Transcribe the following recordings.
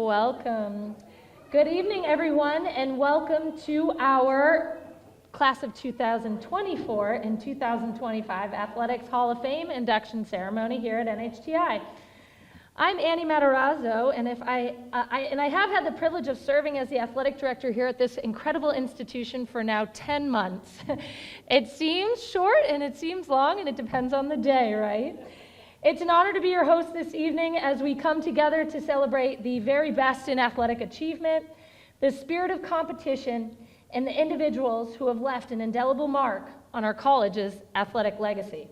Welcome. Good evening, everyone, and welcome to our Class of 2024 and 2025 Athletics Hall of Fame induction ceremony here at NHTI. I'm Annie Matarazzo, and I have had the privilege of serving as the athletic director here at this incredible institution for now 10 months. It seems short and it seems long, and it depends on the day, right? It's an honor to be your host this evening as we come together to celebrate the very best in athletic achievement, the spirit of competition, and the individuals who have left an indelible mark on our college's athletic legacy.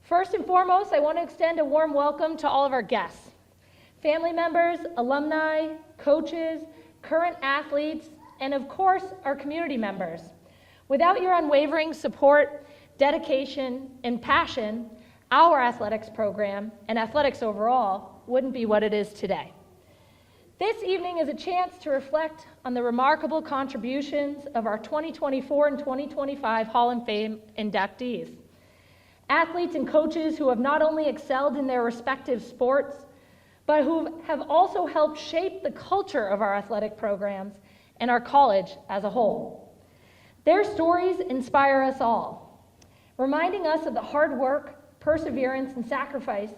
First and foremost, I want to extend a warm welcome to all of our guests, family members, alumni, coaches, current athletes, and of course, our community members. Without your unwavering support, dedication, and passion, our athletics program and athletics overall wouldn't be what it is today. This evening is a chance to reflect on the remarkable contributions of our 2024 and 2025 Hall of Fame inductees. Athletes and coaches who have not only excelled in their respective sports, but who have also helped shape the culture of our athletic programs and our college as a whole. Their stories inspire us all, reminding us of the hard work, perseverance, and sacrifice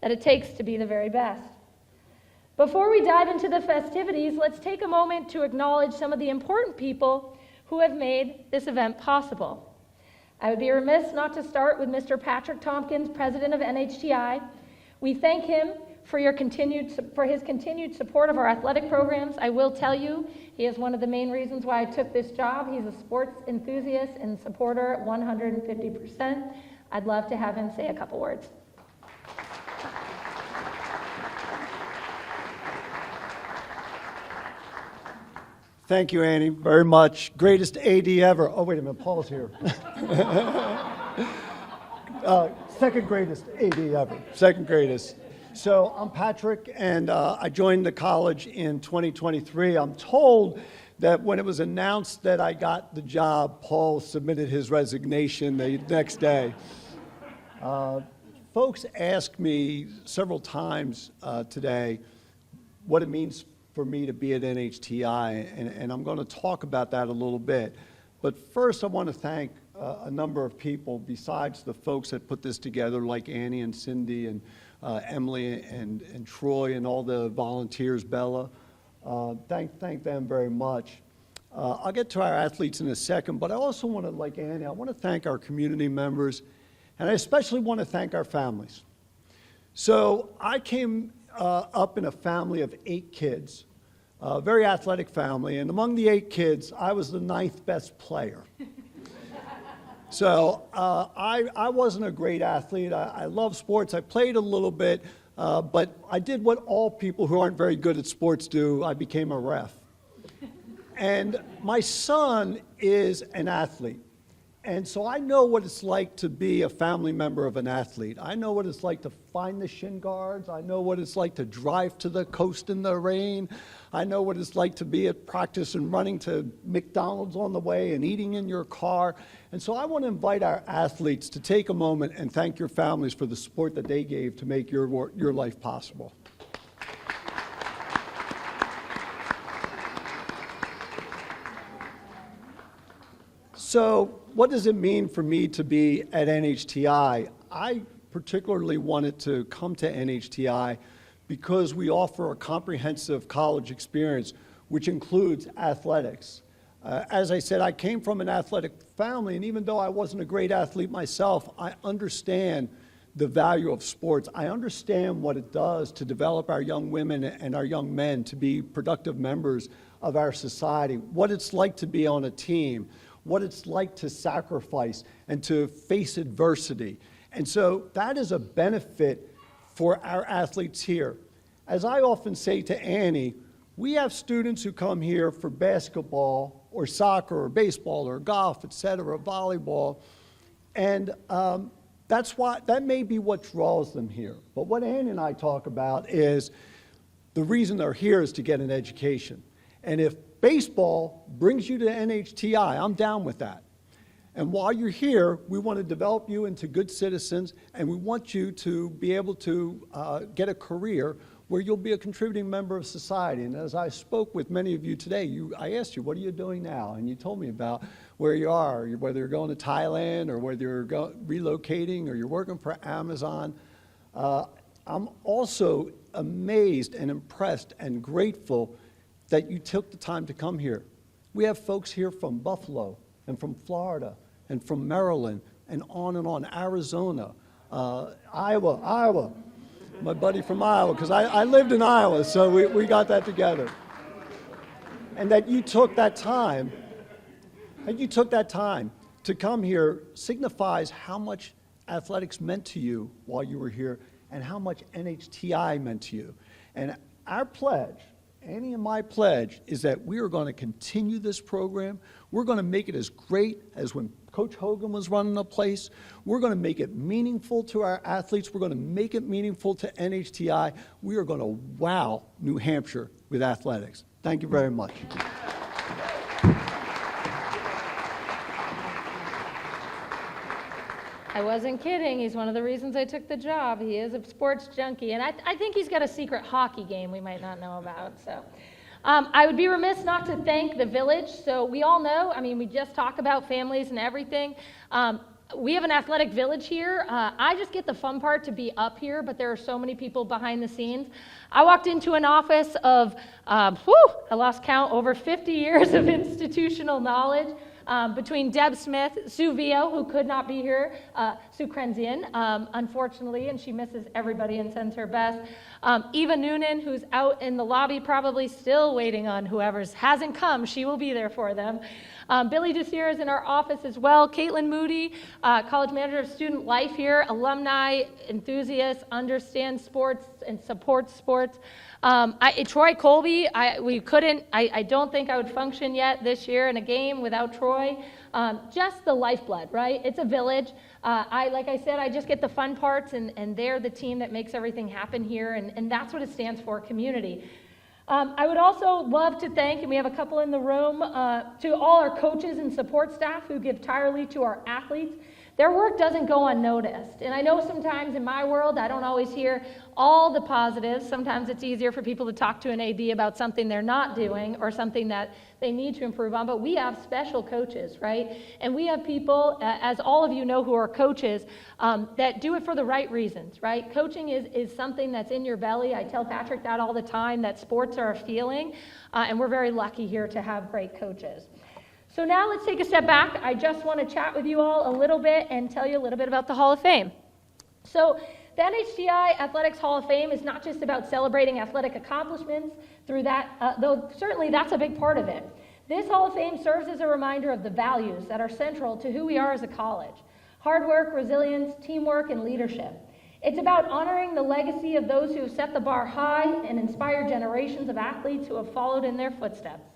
that it takes to be the very best. Before we dive into the festivities, let's take a moment to acknowledge some of the important people who have made this event possible. I would be remiss not to start with Mr. Patrick Tompkins, president of NHTI. We thank him for his continued support of our athletic programs. I will tell you, he is one of the main reasons why I took this job. He's a sports enthusiast and supporter 150%. I'd love to have him say a couple words. Thank you, Annie, very much. Greatest AD ever. Oh, wait a minute, Paul's here. Second greatest AD ever. Second greatest. So I'm Patrick, and I joined the college in 2023. I'm told that when it was announced that I got the job, Paul submitted his resignation the next day. Folks asked me several times today what it means for me to be at NHTI, and I'm going to talk about that a little bit. But first, I want to thank a number of people besides the folks that put this together, like Annie and Cindy and Emily and Troy and all the volunteers, Bella. Thank them very much. I'll get to our athletes in a second, but I also want to, like Annie, I want to thank our community members, and I especially want to thank our families. So I came up in a family of 8 kids, a very athletic family, and among the 8 kids, I was the 9th best player. So I wasn't a great athlete. I love sports. I played a little bit, but I did what all people who aren't very good at sports do. I became a ref. And my son is an athlete. And so I know what it's like to be a family member of an athlete. I know what it's like to find the shin guards. I know what it's like to drive to the coast in the rain. I know what it's like to be at practice and running to McDonald's on the way and eating in your car. And so I want to invite our athletes to take a moment and thank your families for the support that they gave to make your life possible. So what does it mean for me to be at NHTI? I particularly wanted to come to NHTI because we offer a comprehensive college experience, which includes athletics. As I said, I came from an athletic family, and even though I wasn't a great athlete myself, I understand the value of sports. I understand what it does to develop our young women and our young men to be productive members of our society, what it's like to be on a team, what it's like to sacrifice and to face adversity. And so that is a benefit for our athletes here. As I often say to Annie, we have students who come here for basketball or soccer or baseball or golf, et cetera, volleyball, and that may be what draws them here. But what Annie and I talk about is the reason they're here is to get an education. And if baseball brings you to NHTI, I'm down with that. And while you're here, we want to develop you into good citizens, and we want you to be able to get a career where you'll be a contributing member of society. And as I spoke with many of you today, I asked you, what are you doing now? And you told me about where you are, whether you're going to Thailand or whether you're relocating or you're working for Amazon. I'm also amazed and impressed and grateful that you took the time to come here. We have folks here from Buffalo and from Florida and from Maryland and on, Arizona, Iowa. My buddy from Iowa, because I lived in Iowa, so we got that together. And that you took that time, to come here signifies how much athletics meant to you while you were here and how much NHTI meant to you. And our pledge, Annie and my pledge, is that we are going to continue this program. We're going to make it as great as when Coach Hogan was running the place. We're going to make it meaningful to our athletes. We're going to make it meaningful to NHTI. We are going to wow New Hampshire with athletics. Thank you very much. I wasn't kidding. He's one of the reasons I took the job. He is a sports junkie, and I think he's got a secret hockey game we might not know about. So, I would be remiss not to thank the village. So we all know, we just talk about families and everything. We have an athletic village here. I just get the fun part to be up here, but there are so many people behind the scenes. I walked into an office of, I lost count, over 50 years of institutional knowledge. Between Deb Smith, Sue Vio, who could not be here, Sue Krenzian, unfortunately, and she misses everybody and sends her best. Eva Noonan, who's out in the lobby probably still waiting on whoever's hasn't come. She will be there for them. Billy Desir is in our office as well. Caitlin Moody, college manager of student life here, alumni, enthusiast, understands sports and supports sports. Troy Colby, I don't think I would function yet this year in a game without Troy. Just the lifeblood, right? It's a village. Like I said, I just get the fun parts, and they're the team that makes everything happen here, and that's what it stands for, community. I would also love to thank, and we have a couple in the room, to all our coaches and support staff who give tirelessly to our athletes. Their work doesn't go unnoticed. And I know sometimes in my world, I don't always hear all the positives. Sometimes it's easier for people to talk to an AD about something they're not doing or something that they need to improve on. But we have special coaches, right? And we have people, as all of you know who are coaches, that do it for the right reasons, right? Coaching is something that's in your belly. I tell Patrick that all the time, that sports are a feeling. And we're very lucky here to have great coaches. So now let's take a step back. I just want to chat with you all a little bit and tell you a little bit about the Hall of Fame. So the NHTI Athletics Hall of Fame is not just about celebrating athletic accomplishments through that, though certainly that's a big part of it. This Hall of Fame serves as a reminder of the values that are central to who we are as a college: hard work, resilience, teamwork, and leadership. It's about honoring the legacy of those who have set the bar high and inspired generations of athletes who have followed in their footsteps.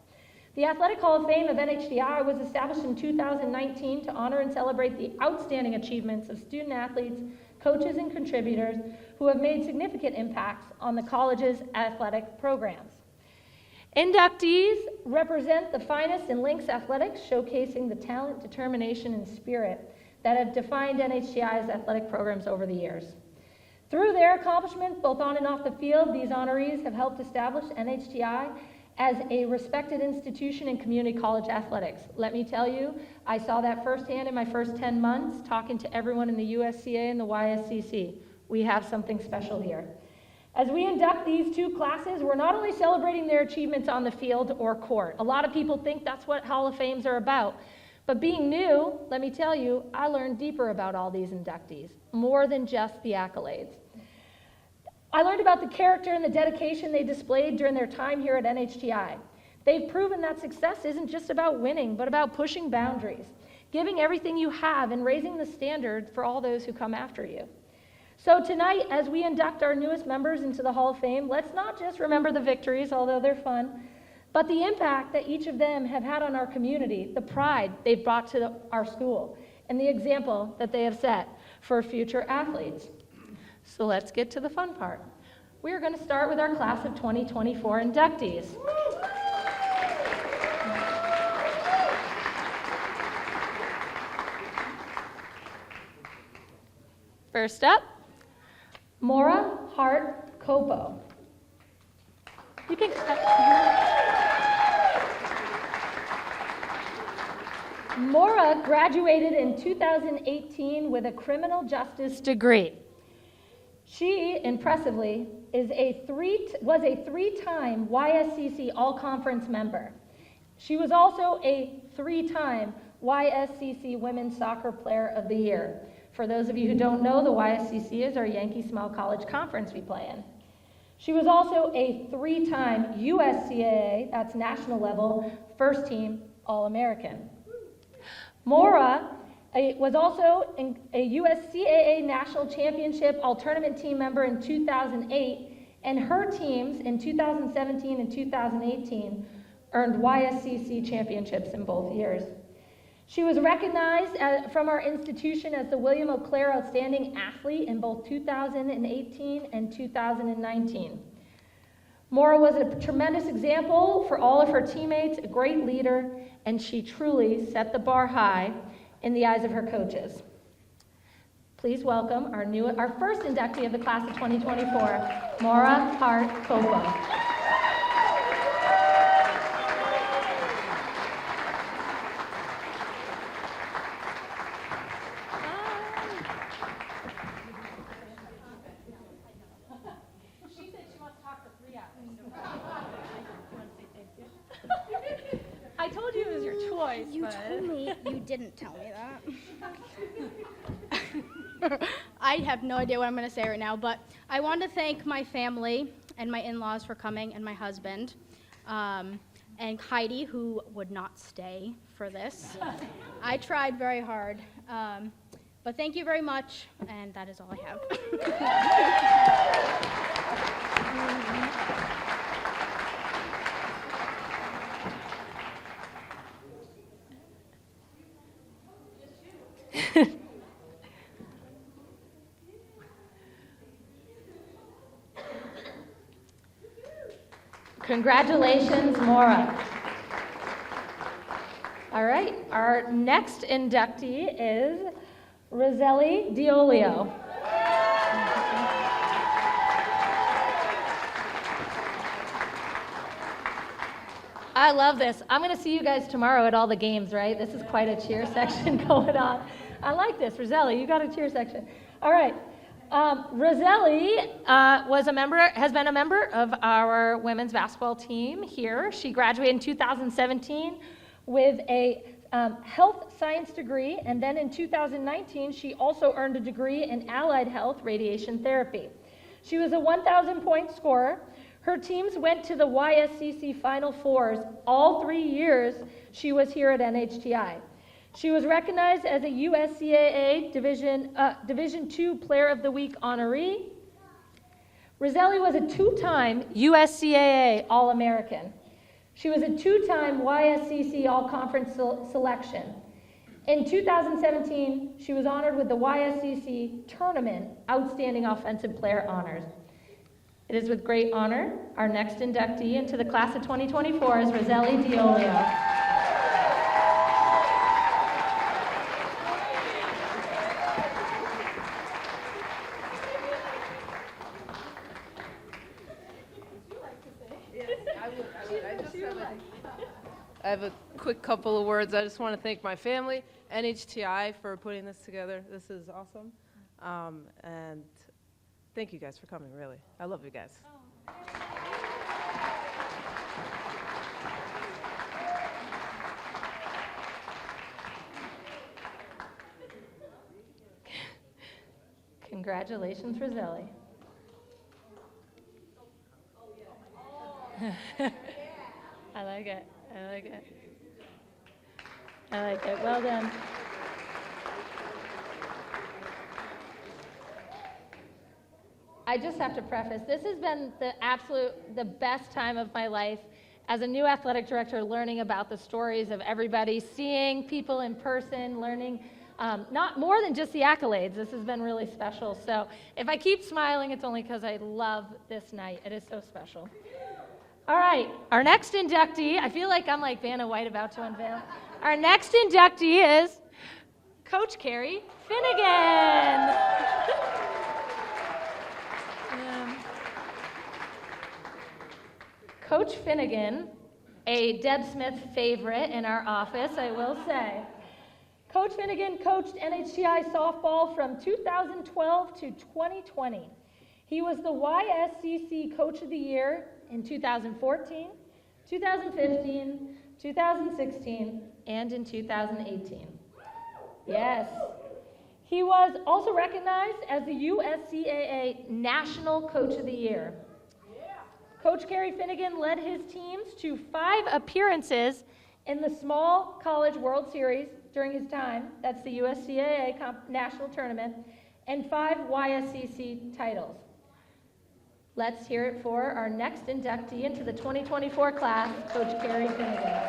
The Athletic Hall of Fame of NHTI was established in 2019 to honor and celebrate the outstanding achievements of student athletes, coaches, and contributors who have made significant impacts on the college's athletic programs. Inductees represent the finest in Lynx athletics, showcasing the talent, determination, and spirit that have defined NHTI's athletic programs over the years. Through their accomplishments, both on and off the field, these honorees have helped establish NHTI as a respected institution in community college athletics. Let me tell you, I saw that firsthand in my first 10 months, talking to everyone in the USCAA and the YSCC. We have something special here. As we induct these two classes, we're not only celebrating their achievements on the field or court. A lot of people think that's what Hall of Fames are about. But being new, let me tell you, I learned deeper about all these inductees, more than just the accolades. I learned about the character and the dedication they displayed during their time here at NHTI. They've proven that success isn't just about winning, but about pushing boundaries, giving everything you have, and raising the standard for all those who come after you. So tonight, as we induct our newest members into the Hall of Fame, let's not just remember the victories, although they're fun, but the impact that each of them have had on our community, the pride they've brought to our school, and the example that they have set for future athletes. So let's get to the fun part. We are going to start with our class of 2024 inductees. First up, Maura Hart Coppa. You can. Maura graduated in 2018 with a criminal justice degree. She, impressively, was a three-time YSCC All-Conference member. She was also a three-time YSCC Women's Soccer Player of the Year. For those of you who don't know, the YSCC is our Yankee Small College Conference we play in. She was also a three-time USCAA, that's national level, first-team All-American. Maura was also a USCAA National Championship All-Tournament team member in 2008, and her teams in 2017 and 2018 earned YSCC championships in both years. She was recognized from our institution as the William O'Clair Outstanding Athlete in both 2018 and 2019. Maura was a tremendous example for all of her teammates, a great leader, and she truly set the bar high in the eyes of her coaches. Please welcome our first inductee of the class of 2024, Maura Hart Coppa. I told you it was your choice. You told me. You didn't tell me that. I have no idea what I'm going to say right now, but I want to thank my family and my in-laws for coming, and my husband, and Heidi, who would not stay for this. I tried very hard, but thank you very much, and that is all I have. Congratulations, Maura. All right, our next inductee is Riselly Deleo. I love this. I'm going to see you guys tomorrow at all the games, right? This is quite a cheer section going on. I like this. Riselly, you got a cheer section. All right. Riselly has been a member of our women's basketball team here. She graduated in 2017 with a health science degree, and then in 2019, she also earned a degree in allied health radiation therapy. She was a 1,000-point scorer. Her teams went to the YSCC Final Fours all 3 years she was here at NHTI. She was recognized as a USCAA Division II Player of the Week honoree. Riselly was a two-time USCAA All-American. She was a two-time YSCC All-Conference selection. In 2017, she was honored with the YSCC Tournament Outstanding Offensive Player honors. It is with great honor, our next inductee into the class of 2024 is Riselly Deleo. I have a quick couple of words. I just want to thank my family, NHTI, for putting this together. This is awesome. And thank you guys for coming, really. I love you guys. Congratulations, Riselly. I like it. I like it. I like it. Well done. I just have to preface, this has been the best time of my life as a new athletic director, learning about the stories of everybody, seeing people in person, learning not more than just the accolades. This has been really special. So if I keep smiling, it's only because I love this night. It is so special. All right, our next inductee, I feel like I'm like Vanna White about to unveil. Our next inductee is Coach Kerry Finnigan. Coach Finnigan, a Deb Smith favorite in our office, I will say. Coach Finnigan coached NHTI softball from 2012 to 2020. He was the YSCC Coach of the Year in 2014, 2015, 2016, and in 2018. Yes. He was also recognized as the USCAA National Coach of the Year. Coach Kerry Finnigan led his teams to 5 appearances in the Small College World Series during his time. That's the USCAA National Tournament, and 5 YSCC titles. Let's hear it for our next inductee into the 2024 class, Coach Kerry Finnigan.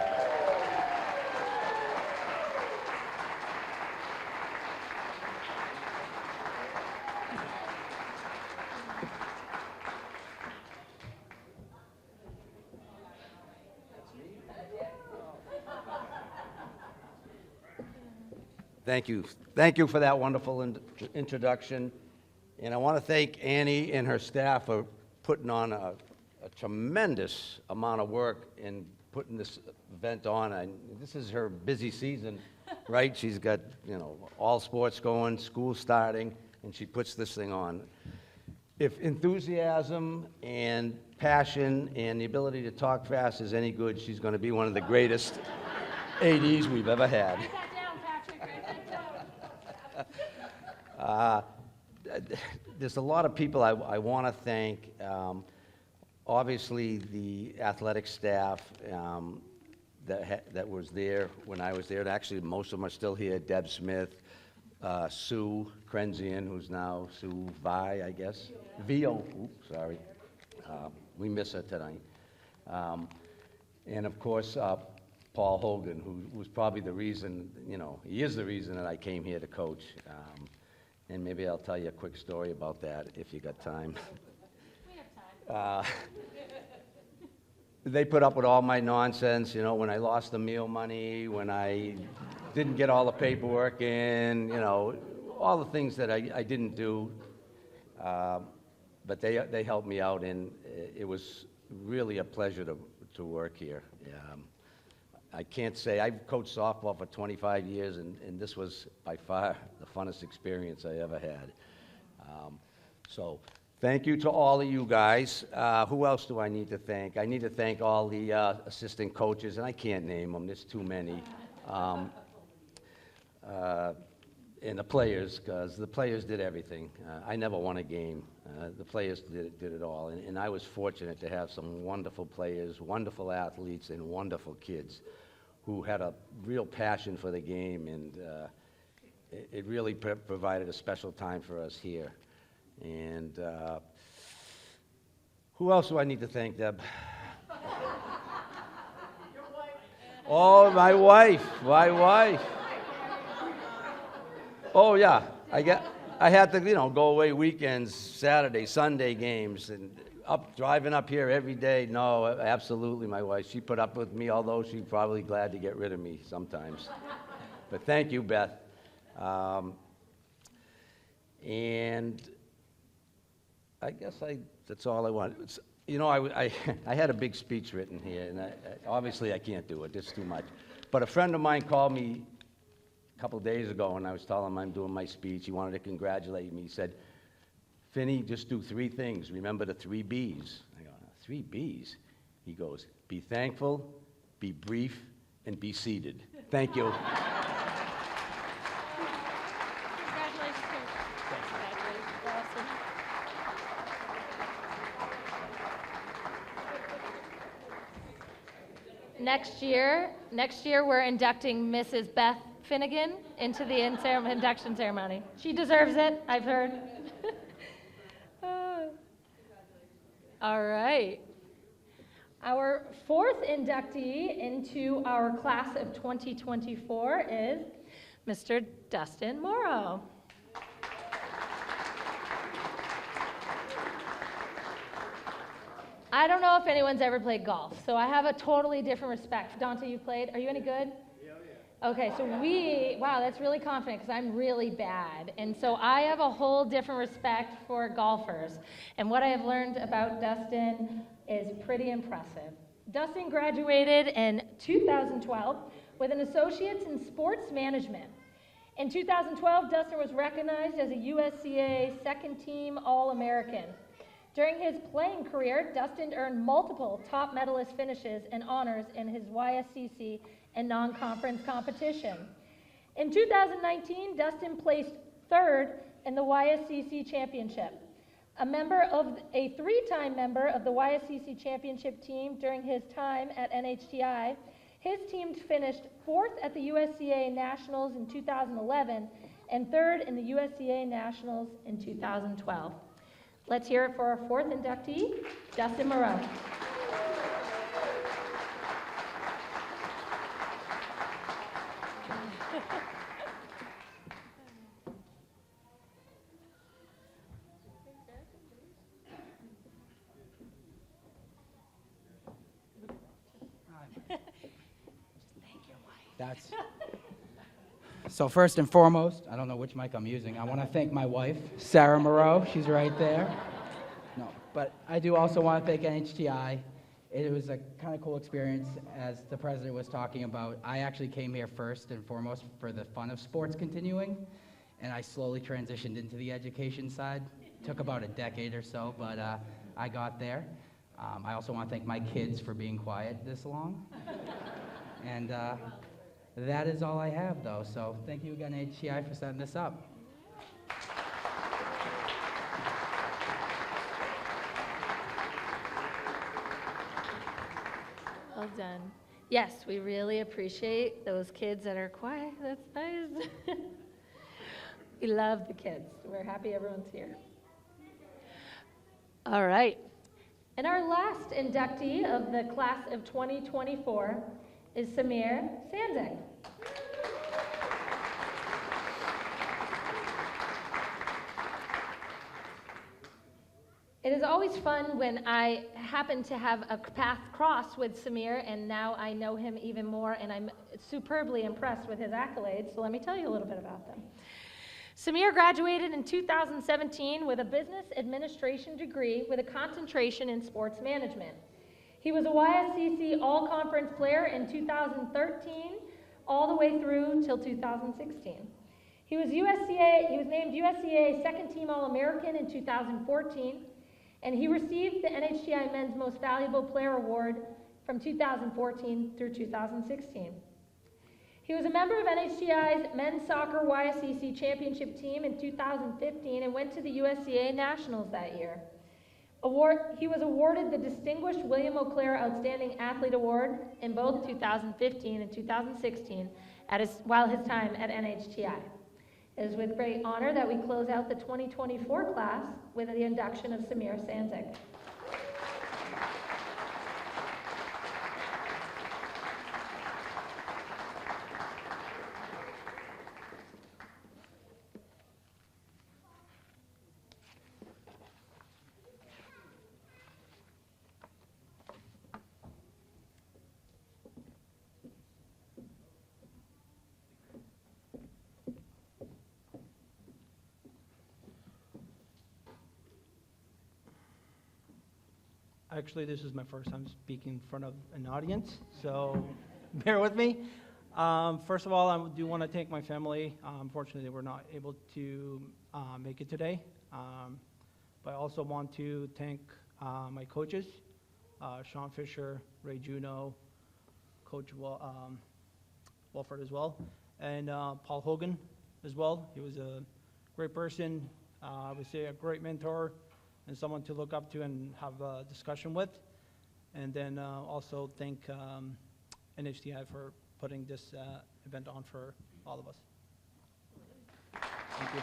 Thank you. Thank you for that wonderful introduction. And I want to thank Annie and her staff for putting on a tremendous amount of work in putting this event on. This is her busy season, right? She's got, all sports going, school starting, and she puts this thing on. If enthusiasm and passion and the ability to talk fast is any good, she's going to be one of the greatest ADs we've ever had. There's a lot of people I want to thank. Obviously, the athletic staff that was there when I was there. And actually, most of them are still here. Deb Smith, Sue Krenzian, who's now Sue Vi, I guess. Vio. Oops, sorry. We miss her tonight. And of course, Paul Hogan, who was probably the reason, he is the reason that I came here to coach. And maybe I'll tell you a quick story about that if you got time. We have time. They put up with all my nonsense, when I lost the meal money, when I didn't get all the paperwork in, all the things that I didn't do. But they helped me out, and it was really a pleasure to work here. I can't say, I've coached softball for 25 years, and this was by far the funnest experience I ever had. So thank you to all of you guys. Who else do I need to thank? I need to thank all the assistant coaches, and I can't name them, there's too many. And the players, because the players did everything. I never won a game. The players did it all, and I was fortunate to have some wonderful players, wonderful athletes, and wonderful kids who had a real passion for the game, and it really provided a special time for us here. And who else do I need to thank, Deb? Oh, my wife. Oh, yeah. I had to, go away weekends, Saturday, Sunday games, and driving up here every day. No, absolutely, my wife. She put up with me, although she's probably glad to get rid of me sometimes. But thank you, Beth. And I guess that's all I want. I had a big speech written here, and obviously I can't do it. It's too much. But a friend of mine called me a couple days ago, and I was telling him I'm doing my speech. He wanted to congratulate me. He said, "Finny, just do 3 things. Remember the 3 B's." I go, 3 B's? He goes, be thankful, be brief, and be seated. Thank you. Congratulations, Coach. Congratulations, awesome. Next year we're inducting Mrs. Beth Finnigan into the induction ceremony. She deserves it, I've heard. All right. Our 4th inductee into our class of 2024 is Mr. Dustin Moreault. I don't know if anyone's ever played golf, so I have a totally different respect. Dante, you played? Are you any good? Yeah. Okay, so wow, that's really confident because I'm really bad. And so I have a whole different respect for golfers. And what I have learned about Dustin is pretty impressive. Dustin graduated in 2012 with an associate's in sports management. In 2012, Dustin was recognized as a USCAA second-team All-American. During his playing career, Dustin earned multiple top medalist finishes and honors in his YSCC and non-conference competition. In 2019, Dustin placed third in the YSCC Championship. A three-time member of the YSCC Championship team during his time at NHTI, his team finished fourth at the USCAA Nationals in 2011 and third in the USCAA Nationals in 2012. Let's hear it for our fourth inductee, Dustin Moreault. So first and foremost, I don't know which mic I'm using. I want to thank my wife, Sarah Moreault. She's right there. No, but I do also want to thank NHTI. It was a kind of cool experience, as the president was talking about. I actually came here first and foremost for the fun of sports continuing, and I slowly transitioned into the education side. Took about a decade or so, but I got there. I also want to thank my kids for being quiet this long. And that is all I have, though. So thank you again, NHTI, for setting this up. Well done. Yes, we really appreciate those kids that are quiet. That's nice. We love the kids. We're happy everyone's here. All right. And our last inductee of the class of 2024 is Semir Sandzic. It is always fun when I happen to have a path cross with Semir, and now I know him even more, and I'm superbly impressed with his accolades, so let me tell you a little bit about them. Semir graduated in 2017 with a business administration degree with a concentration in sports management. He was a YSCC All-Conference player in 2013 all the way through till 2016. He was named USCAA Second-Team All-American in 2014, and he received the NHTI Men's Most Valuable Player Award from 2014 through 2016. He was a member of NHTI's Men's Soccer YSCC Championship team in 2015 and went to the USCAA Nationals that year. He was awarded the Distinguished William O'Clair Outstanding Athlete Award in both 2015 and 2016 while his time at NHTI. It is with great honor that we close out the 2024 class with the induction of Semir Sandzic. Actually, this is my first time speaking in front of an audience, so bear with me. First of all, I do want to thank my family. Unfortunately, they were not able to make it today. But I also want to thank my coaches, Sean Fisher, Ray Juno, Coach Walford as well, and Paul Hogan as well. He was a great person, I would say a great mentor, and someone to look up to and have a discussion with. And then also thank NHTI for putting this event on for all of us. Thank you.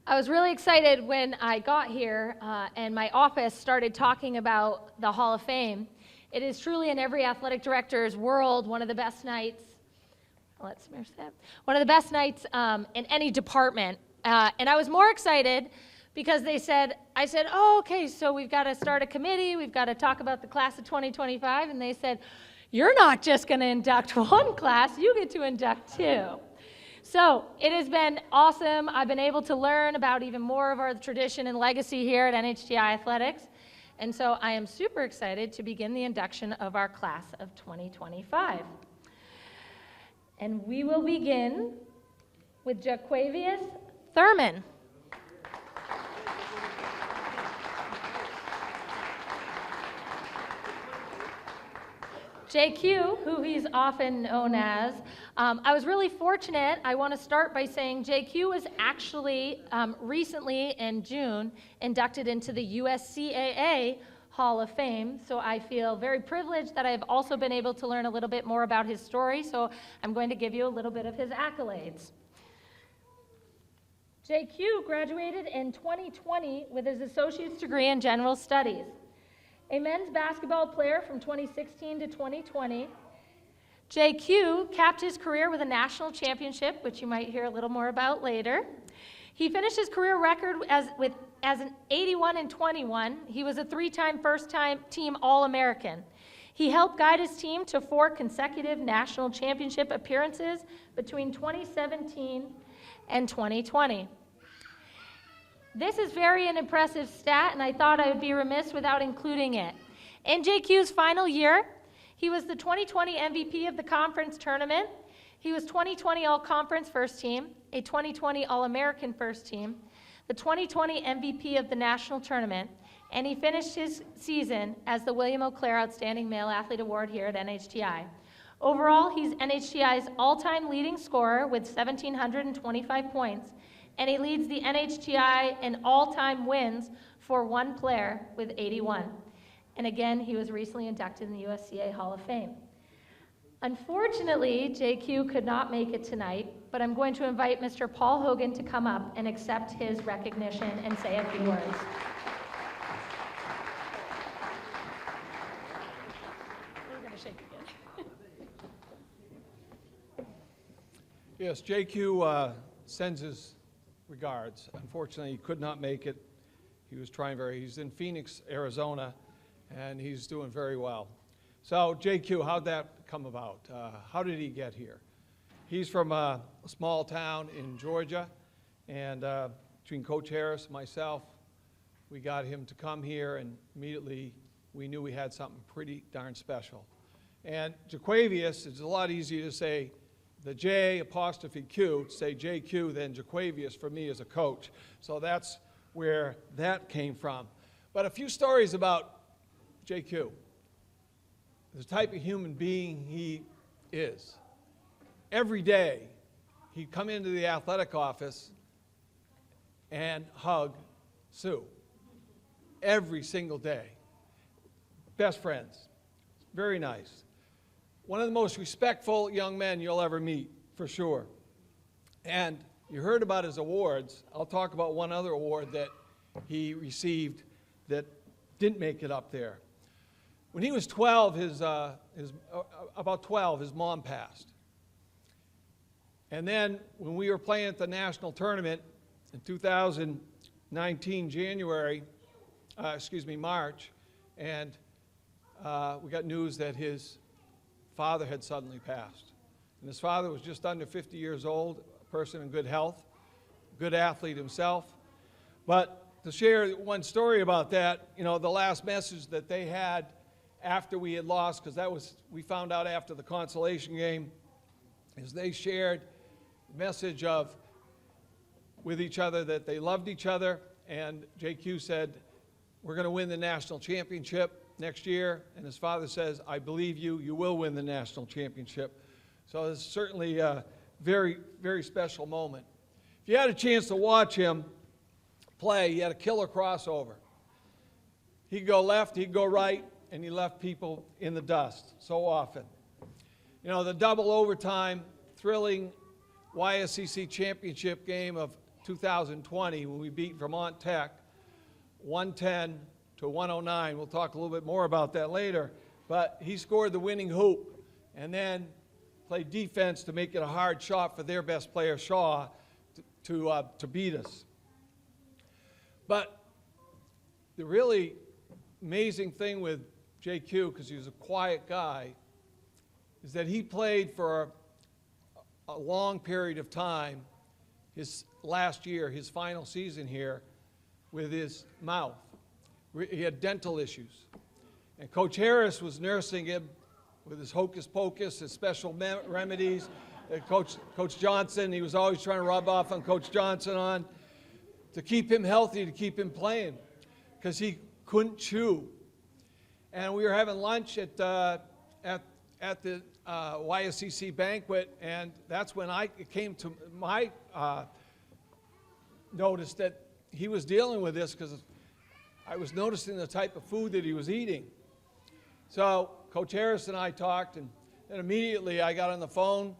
I was really excited when I got here and my office started talking about the Hall of Fame. It is truly in every athletic director's world one of the best nights. One of the best nights in any department And I was more excited because I said, oh, okay, so we've got to start a committee, we've got to talk about the class of 2025, and they said, you're not just going to induct one class, you get to induct two. So it has been awesome. I've been able to learn about even more of our tradition and legacy here at NHTI Athletics. And so I am super excited to begin the induction of our class of 2025. And we will begin with Jaquavius Thurmond. JQ, who he's often known as, I was really fortunate. I want to start by saying JQ was actually recently in June inducted into the USCAA Hall of Fame, so I feel very privileged that I've also been able to learn a little bit more about his story, so I'm going to give you a little bit of his accolades. JQ graduated in 2020 with his associate's degree in general studies. A men's basketball player from 2016 to 2020, JQ capped his career with a national championship, which you might hear a little more about later. He finished his career record as an 81 and 21. He was a three-time first-time team All-American. He helped guide his team to 4 consecutive national championship appearances between 2017 and 2020. This is very an impressive stat, and I thought I would be remiss without including it. In JQ's final year, he was the 2020 MVP of the conference tournament. He was 2020 All-Conference First Team, a 2020 All-American First Team, the 2020 MVP of the National Tournament, and he finished his season as the William O'Clair Outstanding Male Athlete Award here at NHTI. Overall, he's NHTI's all-time leading scorer with 1,725 points, and he leads the NHTI in all-time wins for one player with 81. And again, he was recently inducted in the USCAA Hall of Fame. Unfortunately, JQ could not make it tonight, but I'm going to invite Mr. Paul Hogan to come up and accept his recognition and say a few words. We're going to shake again. Yes, JQ sends his regards. Unfortunately, he could not make it. He was trying he's in Phoenix, Arizona, and he's doing very well. So, JQ, how'd that come about? How did he get here? He's from a small town in Georgia, and between Coach Harris and myself, we got him to come here, and immediately we knew we had something pretty darn special. And Jaquavius, it's a lot easier to say the J apostrophe Q, say JQ, than Jaquavius for me as a coach. So that's where that came from. But a few stories about JQ. The type of human being he is. Every day, he'd come into the athletic office and hug Sue. Every single day. Best friends. Very nice. One of the most respectful young men you'll ever meet, for sure. And you heard about his awards. I'll talk about one other award that he received that didn't make it up there. When he was 12, about 12, his mom passed. And then when we were playing at the national tournament in 2019, March, and we got news that his father had suddenly passed. And his father was just under 50 years old, a person in good health, good athlete himself. But to share one story about that, you know, the last message that they had after we had lost, because we found out after the consolation game, is they shared a message with each other that they loved each other, and JQ said, we're going to win the national championship next year, and his father says, I believe you, you will win the national championship. So it's certainly a very, very special moment. If you had a chance to watch him play, he had a killer crossover. He'd go left, he'd go right, and he left people in the dust so often. You know, the double overtime, thrilling YSCC championship game of 2020 when we beat Vermont Tech, 110 to 109. We'll talk a little bit more about that later. But he scored the winning hoop and then played defense to make it a hard shot for their best player, Shaw, to beat us. But the really amazing thing with JQ, because he was a quiet guy, is that he played for a long period of time, his last year, his final season here, with his mouth. He had dental issues. And Coach Harris was nursing him with his hocus pocus, his special remedies. Coach Johnson, he was always trying to rub off on Coach Johnson to keep him healthy, to keep him playing, because he couldn't chew. And we were having lunch at the YSCC banquet, and that's when it came to my notice that he was dealing with this, because I was noticing the type of food that he was eating. So Coach Harris and I talked, and then immediately I got on the phone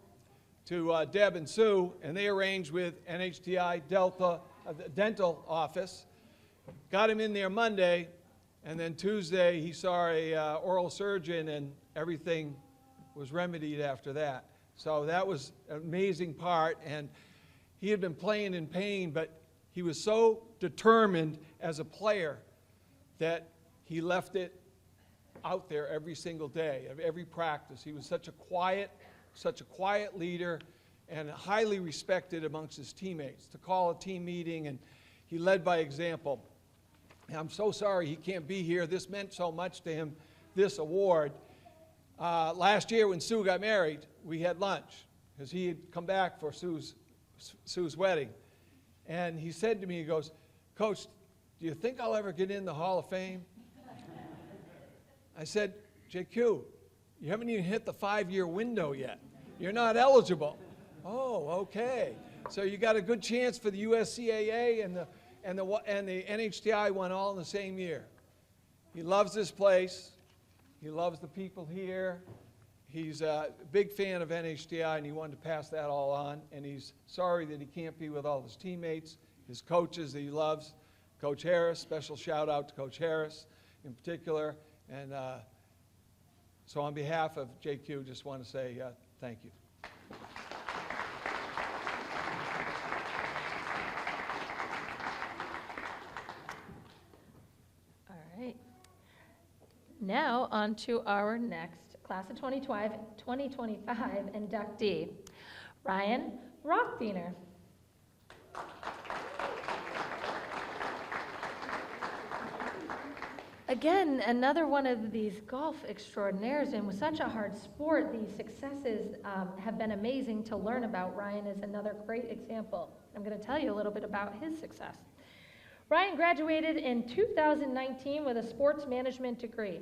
to Deb and Sue, and they arranged with NHTI Delta, the dental office, got him in there Monday, and then Tuesday he saw a oral surgeon, and everything was remedied after that. So that was an amazing part, and he had been playing in pain, but he was so determined as a player that he left it out there every single day, of every practice. He was such a quiet leader, and highly respected amongst his teammates. To call a team meeting, and he led by example. And I'm so sorry he can't be here. This meant so much to him, this award. Last year when Sue got married, we had lunch, because he had come back for Sue's wedding. And he said to me, he goes, "Coach, do you think I'll ever get in the Hall of Fame?" I said, "JQ, you haven't even hit the 5-year window yet. You're not eligible." "Oh, okay. So you got a good chance for the USCAA and the NHTI one all in the same year." He loves this place. He loves the people here. He's a big fan of NHTI, and he wanted to pass that all on. And he's sorry that he can't be with all his teammates, his coaches that he loves. Coach Harris, special shout out to Coach Harris in particular. And so on behalf of JQ, just want to say thank you. All right. Now on to our next class of 2025 inductee, Ryan Rothdiener. Again, another one of these golf extraordinaires, and with such a hard sport, these successes have been amazing to learn about. Ryan is another great example. I'm going to tell you a little bit about his success. Ryan graduated in 2019 with a sports management degree.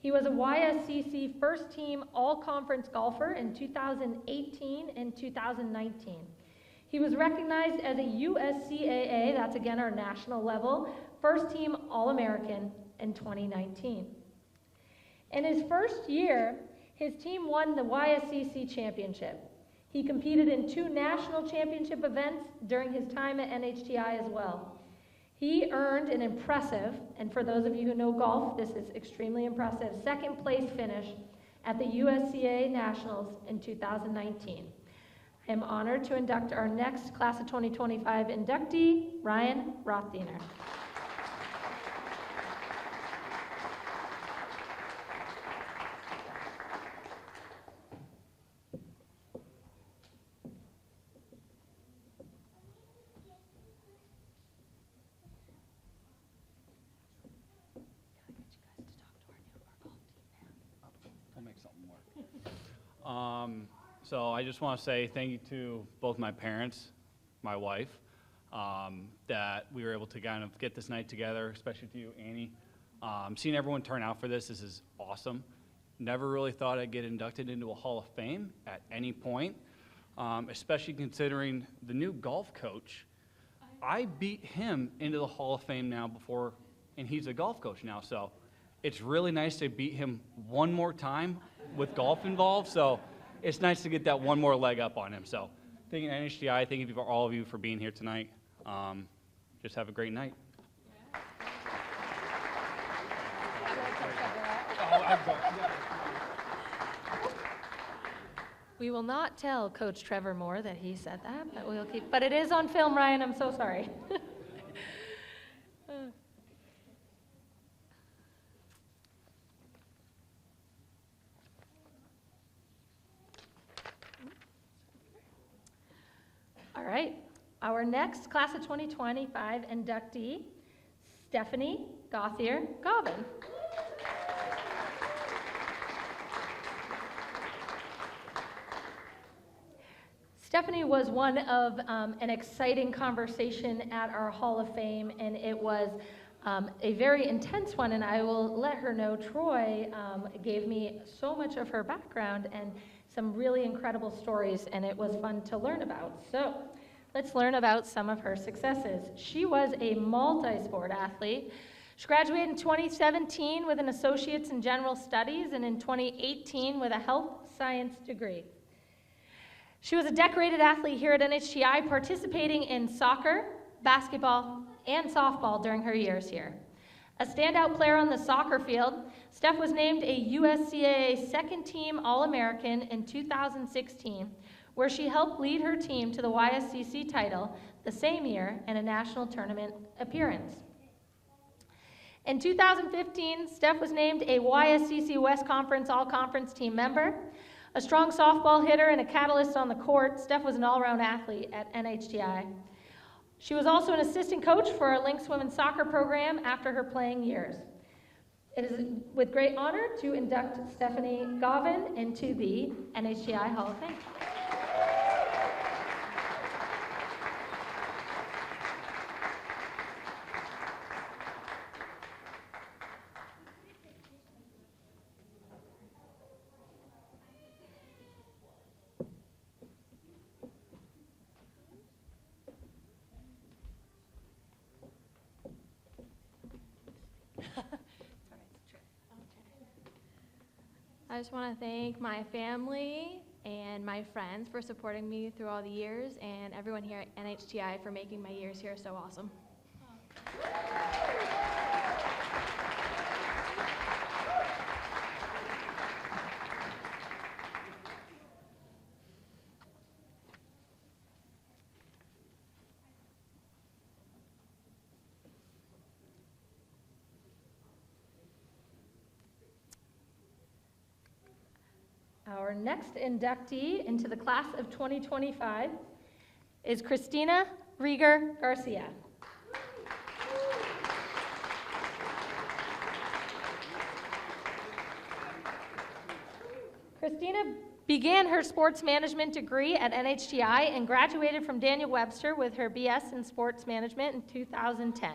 He was a YSCC first-team all-conference golfer in 2018 and 2019. He was recognized as a USCAA, that's again our national level, first-team All-American in 2019. In his first year, his team won the YSCC championship. He competed in 2 national championship events during his time at NHTI as well. He earned an impressive, and for those of you who know golf, this is extremely impressive, second place finish at the USCAA Nationals in 2019. I am honored to induct our next class of 2025 inductee, Ryan Rothdiener. So I just want to say thank you to both my parents, my wife, that we were able to kind of get this night together, especially to you, Annie. Seeing everyone turn out for this is awesome. Never really thought I'd get inducted into a Hall of Fame at any point, especially considering the new golf coach. I beat him into the Hall of Fame now before, and he's a golf coach now, so it's really nice to beat him one more time with golf involved, so it's nice to get that one more leg up on him. So thank you to NHTI, thank you for all of you for being here tonight. Just have a great night. We will not tell Coach Trevor Moore that he said that, but we'll keep, but it is on film, Ryan, I'm so sorry. All right, our next class of 2025 inductee, Stefani Gauthier Gauvin. Stefani was one of an exciting conversation at our Hall of Fame, and it was a very intense one, and I will let her know Troy gave me so much of her background and some really incredible stories, and it was fun to learn about. So let's learn about some of her successes. She was a multi-sport athlete. She graduated in 2017 with an associate's in general studies, and in 2018 with a health science degree. She was a decorated athlete here at NHTI, participating in soccer, basketball, and softball during her years here. A standout player on the soccer field, Steph was named a USCAA second-team All-American in 2016, where she helped lead her team to the YSCC title the same year and a national tournament appearance. In 2015, Steph was named a YSCC West Conference All-Conference team member. A strong softball hitter and a catalyst on the court, Steph was an all-around athlete at NHTI. She was also an assistant coach for our Lynx women's soccer program after her playing years. It is with great honor to induct Stefani Gauvin into the NHTI Hall of Fame. I just want to thank my family and my friends for supporting me through all the years, and everyone here at NHTI for making my years here so awesome. Our next inductee into the class of 2025 is Christina Rieger Garcia. Christina began her sports management degree at NHTI and graduated from Daniel Webster with her BS in sports management in 2010.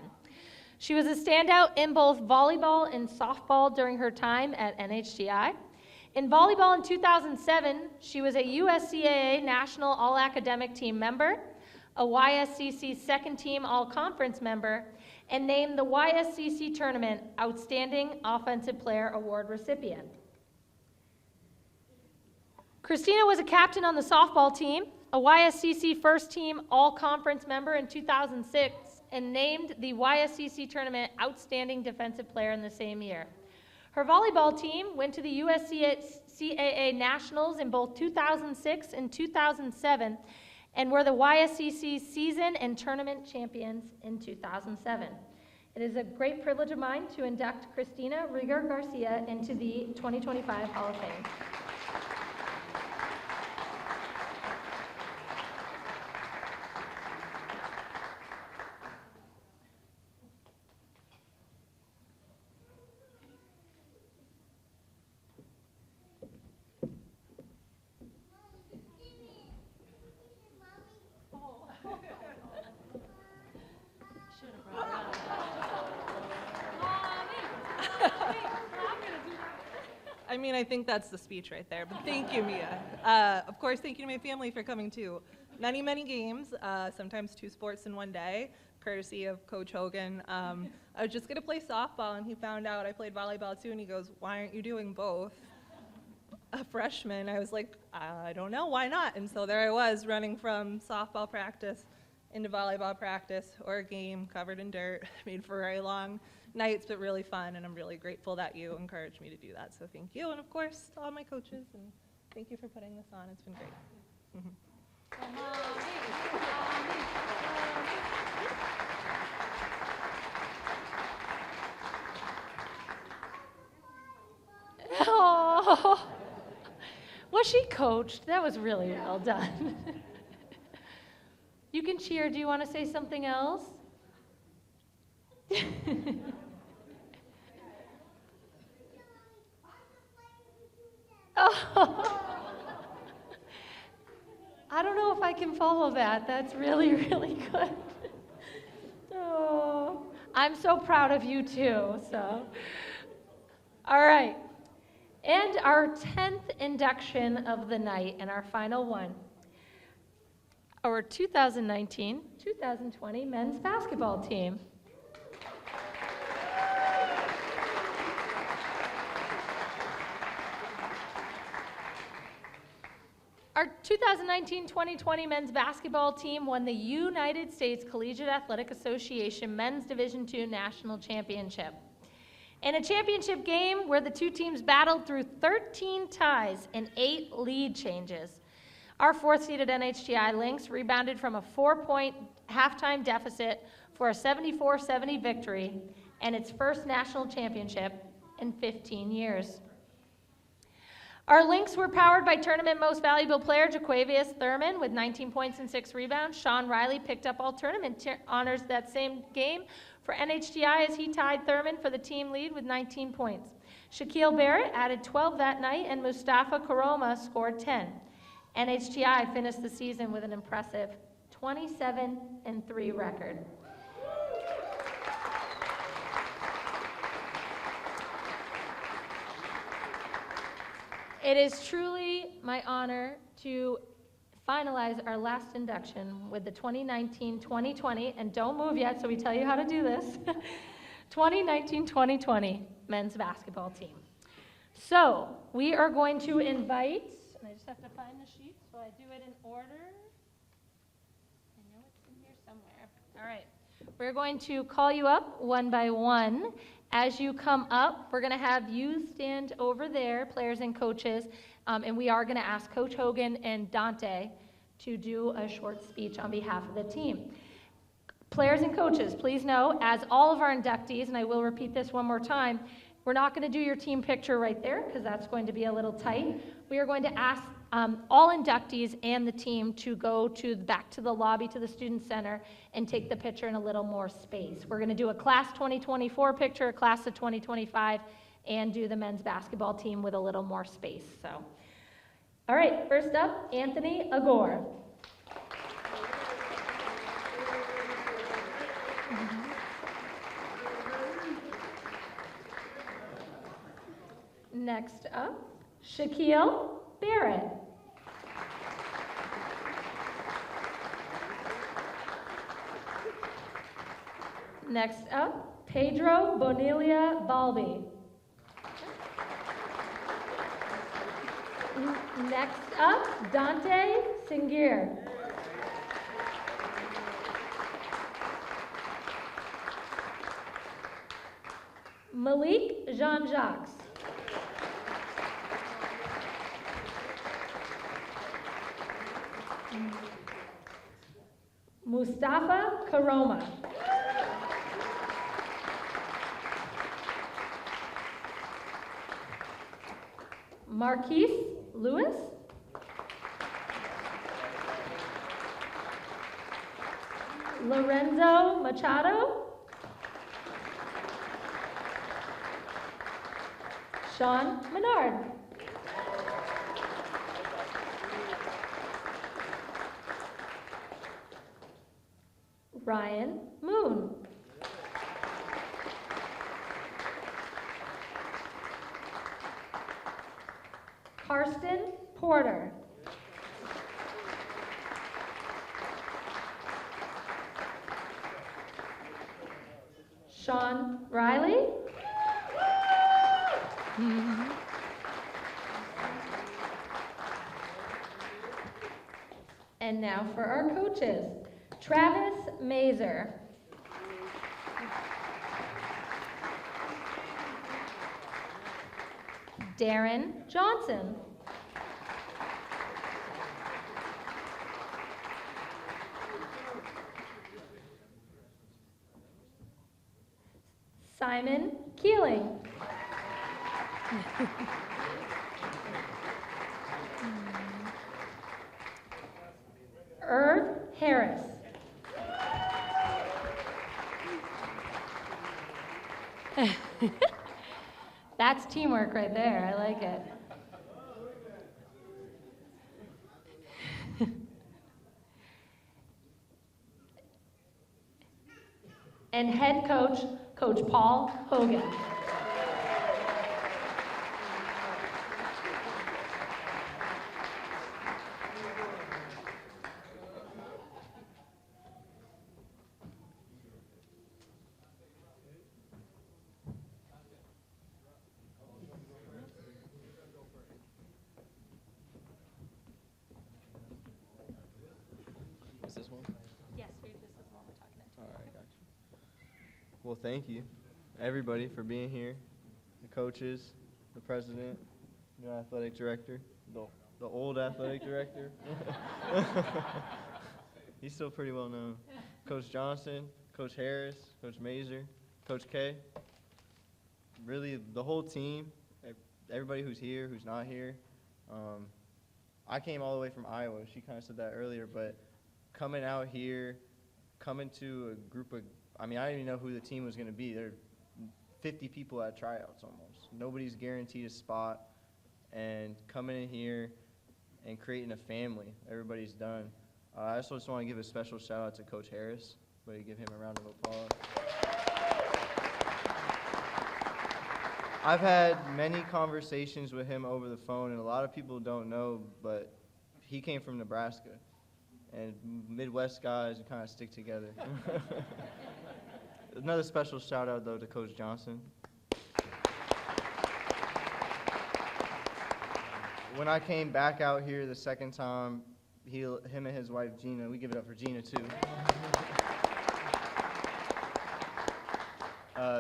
She was a standout in both volleyball and softball during her time at NHTI. In volleyball in 2007, she was a USCAA National All-Academic Team member, a YSCC Second Team All-Conference member, and named the YSCC Tournament Outstanding Offensive Player Award recipient. Christina was a captain on the softball team, a YSCC First Team All-Conference member in 2006, and named the YSCC Tournament Outstanding Defensive Player in the same year. Her volleyball team went to the USCAA Nationals in both 2006 and 2007 and were the YSCC season and tournament champions in 2007. It is a great privilege of mine to induct Christina Rieger Garcia into the 2025 Hall of Fame. I mean, I think that's the speech right there, but thank you, Mia. Of course, thank you to my family for coming to many, many games, sometimes 2 sports in one day, courtesy of Coach Hogan. I was just going to play softball, and he found out I played volleyball too, and he goes, "Why aren't you doing both?" A freshman, I was like, I don't know, why not? And so there I was, running from softball practice into volleyball practice or a game covered in dirt. Made for very long nights, but really fun, and I'm really grateful that you encouraged me to do that, so thank you. And of course, to all my coaches and Thank you for putting this on. It's been great. Oh, was she coached? That was really well done. You can cheer. Do you want to say something else? Oh. I don't know if I can follow that. That's really, really good. Oh, I'm so proud of you too. So, all right. And our 10th induction of the night, and our final one, our 2019-2020 men's basketball team. Our 2019-2020 men's basketball team won the United States Collegiate Athletic Association Men's Division II National Championship. In a championship game where the two teams battled through 13 ties and 8 lead changes, our fourth-seeded NHTI Lynx rebounded from a 4-point halftime deficit for a 74-70 victory and its first national championship in 15 years. Our Lynx were powered by tournament most valuable player Jaquavius Thurmond with 19 points and 6 rebounds. Sean Riley picked up all tournament honors that same game for NHTI as he tied Thurmond for the team lead with 19 points. Shaquille Barrett added 12 that night, and Mustafa Karoma scored 10. NHTI finished the season with an impressive 27-3 record. It is truly my honor to finalize our last induction with the 2019-2020, and don't move yet, so we tell you how to do this, 2019-2020 men's basketball team. So we are going to invite, and I just have to find the sheet, so I do it in order. I know it's in here somewhere. All right. We're going to call you up one by one. As you come up, we're going to have you stand over there, players and coaches, and we are going to ask Coach Hogan and Dante to do a short speech on behalf of the team. Players and coaches, please know, as all of our inductees, and I will repeat this one more time, we're not going to do your team picture right there because that's going to be a little tight. We are going to ask all inductees and the team to go back to the lobby, to the Student Center, and take the picture in a little more space. We're going to do a Class 2024 picture, a Class of 2025, and do the men's basketball team with a little more space. So, all right, first up, Anthony Agor. Next up, Shaquille Barrett. Next up, Pedro Bonilla Balbi. Next up, Dante Singir. Malik Jean-Jacques. Mustafa Karoma. Marquise Lewis. Lorenzo Machado. Sean Menard. Ryan Moon. Karsten Porter. Sean Riley. And now for our coaches. Travis Mazer. Darren Johnson. Simon Keeling. Irv Harris. That's teamwork right there. I like it. And head coach, Coach Paul Hogan. Is this one? Yes, this is the one we're talking about. All right, gotcha. Well, thank you, everybody, for being here. The coaches, the president, the athletic director, the old athletic director. He's still pretty well known. Coach Johnson, Coach Harris, Coach Mazer, Coach K. Really, the whole team, everybody who's here, who's not here. I came all the way from Iowa. She kind of said that earlier, but coming out here, coming to a group of, I didn't even know who the team was going to be. There are 50 people at tryouts almost. Nobody's guaranteed a spot. And coming in here and creating a family, everybody's done. I also just want to give a special shout out to Coach Harris. Everybody give him a round of applause. I've had many conversations with him over the phone, and a lot of people don't know, but he came from Nebraska. And Midwest guys kind of stick together. Another special shout out, though, to Coach Johnson. When I came back out here the second time, him and his wife, Gina, we give it up for Gina, too.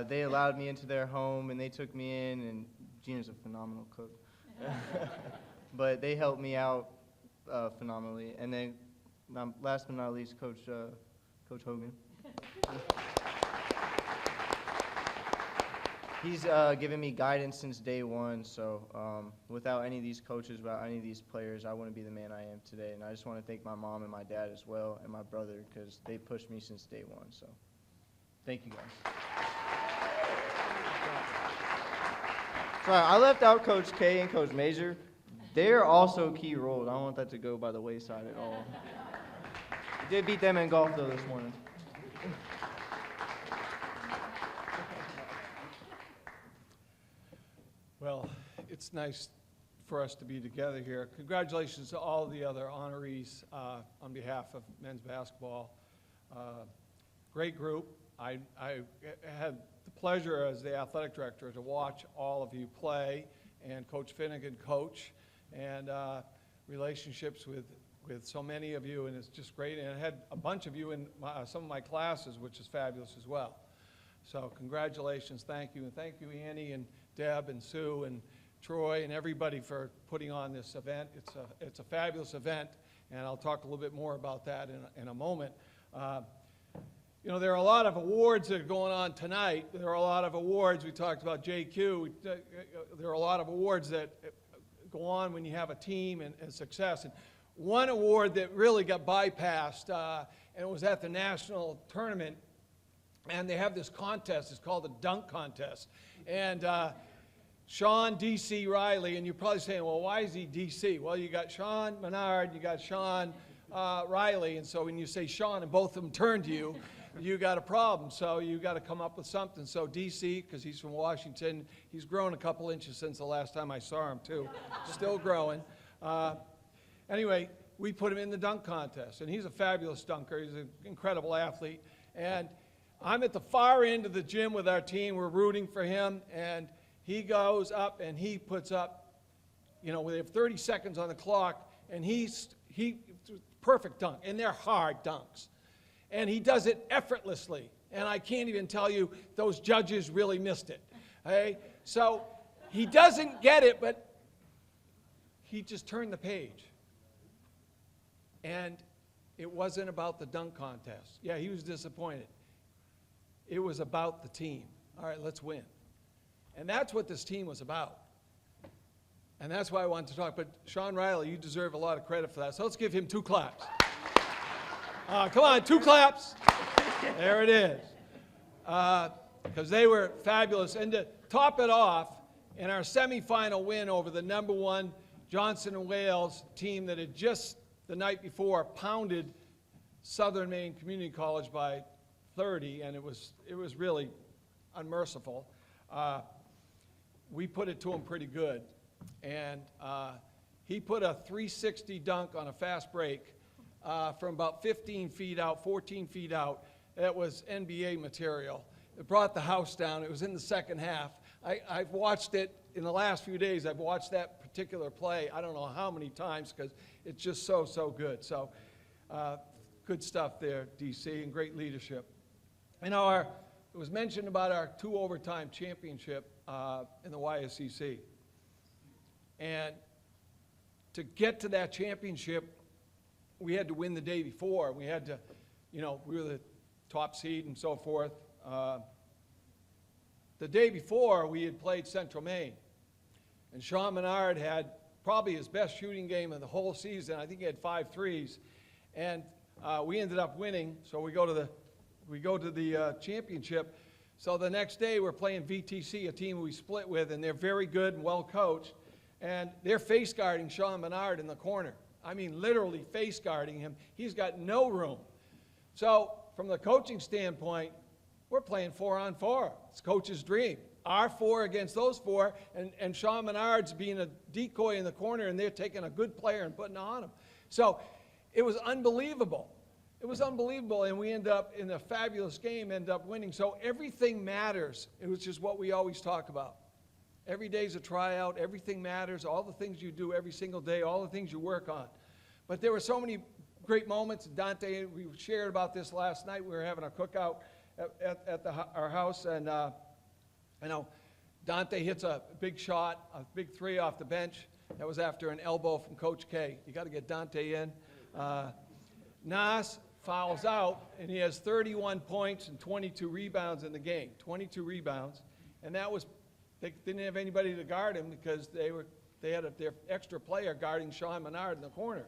They allowed me into their home, and they took me in, and Gina's a phenomenal cook. But they helped me out phenomenally. And then, last but not least, Coach Hogan. He's given me guidance since day one, so without any of these coaches, without any of these players, I wouldn't be the man I am today. And I just want to thank my mom and my dad as well, and my brother, because they pushed me since day one. So thank you, guys. Sorry, I left out Coach K and Coach Mazer. They're also key roles. I don't want that to go by the wayside at all. I did beat them in golf, though, this morning. Well, it's nice for us to be together here. Congratulations to all the other honorees on behalf of men's basketball. Great group. I had the pleasure as the athletic director to watch all of you play and Coach Finnigan coach, and relationships with so many of you, and it's just great. And I had a bunch of you in some of my classes, which is fabulous as well. So congratulations, thank you, and thank you Annie and Deb and Sue and Troy and everybody for putting on this event. It's a fabulous event, and I'll talk a little bit more about that in a moment. You know, there are a lot of awards that are going on tonight. There are a lot of awards. We talked about JQ. There are a lot of awards that go on when you have a team and success. And one award that really got bypassed, and it was at the national tournament, and they have this contest. It's called the dunk contest. And Sean D.C. Riley, and you're probably saying, well, why is he D.C.? Well, you got Sean Menard, you got Sean Riley, and so when you say Sean and both of them turn to you, you got a problem. So you got to come up with something. So D.C., because he's from Washington, he's grown a couple inches since the last time I saw him, too. Still growing. Anyway, we put him in the dunk contest, and he's a fabulous dunker. He's an incredible athlete. And I'm at the far end of the gym with our team. We're rooting for him, and he goes up and he puts up, you know, we have 30 seconds on the clock, and he perfect dunk, and they're hard dunks. And he does it effortlessly, and I can't even tell you those judges really missed it. Okay? So he doesn't get it, but he just turned the page. And it wasn't about the dunk contest. Yeah, he was disappointed. It was about the team. All right, let's win. And that's what this team was about. And that's why I wanted to talk. But Sean Riley, you deserve a lot of credit for that. So let's give him 2 claps. Come on, 2 claps. There it is. Because they were fabulous. And to top it off, in our semifinal win over the #1 Johnson & Wales team that had just the night before pounded Southern Maine Community College by 30, and it was really unmerciful. We put it to him pretty good. And he put a 360 dunk on a fast break from about 15 feet out, 14 feet out. That was NBA material. It brought the house down. It was in the second half. I've watched it in the last few days. I've watched that particular play I don't know how many times because it's just so good. So good stuff there, DC, and great leadership. You know, it was mentioned about our 2 overtime championship in the YSCC. And to get to that championship, we had to win the day before. We had to, we were the top seed and so forth. The day before, we had played Central Maine. And Sean Menard had probably his best shooting game of the whole season. I think he had 5 threes. And we ended up winning, so we go to the championship. So the next day, we're playing VTC, a team we split with, and they're very good and well coached. And they're face guarding Sean Menard in the corner. I mean, literally face guarding him. He's got no room. So from the coaching standpoint, we're playing 4-on-4. It's coach's dream. Our 4 against those 4, and Sean Menard's being a decoy in the corner, and they're taking a good player and putting it on him. So it was unbelievable. It was unbelievable, and we end up in a fabulous game, end up winning. So everything matters, which is what we always talk about. Every day's a tryout. Everything matters. All the things you do every single day, all the things you work on. But there were so many great moments. Dante, we shared about this last night. We were having a cookout at our house, and Dante hits a big shot, a big 3 off the bench. That was after an elbow from Coach K. You got to get Dante in. Nas fouls out, and he has 31 points and 22 rebounds in the game. 22 rebounds, and that was. They didn't have anybody to guard him because they had their extra player guarding Sean Menard in the corner.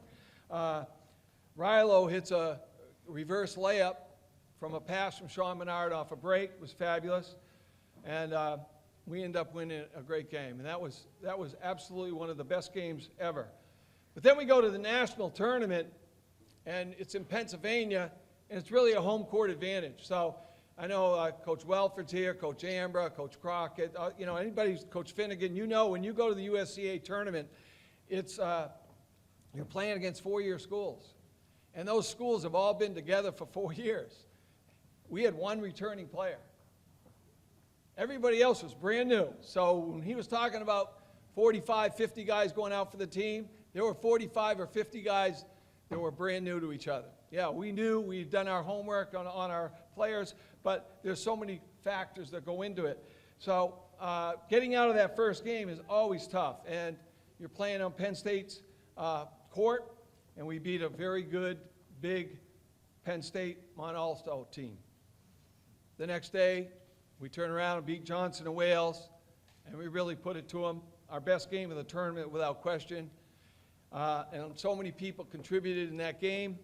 Rilo hits a reverse layup from a pass from Sean Menard off a break. It was fabulous. And we end up winning a great game. And that was absolutely one of the best games ever. But then we go to the national tournament, and it's in Pennsylvania, and it's really a home court advantage. So I know Coach Welford's here, Coach Ambra, Coach Crockett, anybody, Coach Finnigan, when you go to the USCAA tournament, it's, you're playing against 4-year schools. And those schools have all been together for 4 years. We had 1 returning player. Everybody else was brand new. So when he was talking about 45, 50 guys going out for the team, there were 45 or 50 guys that were brand new to each other. Yeah, we knew, we'd done our homework on our players, but there's so many factors that go into it. So getting out of that first game is always tough. And you're playing on Penn State's court, and we beat a very good, big Penn State Mont Alsto team. The next day, we turn around and beat Johnson & Wales, and we really put it to them. Our best game of the tournament without question. And so many people contributed in that game,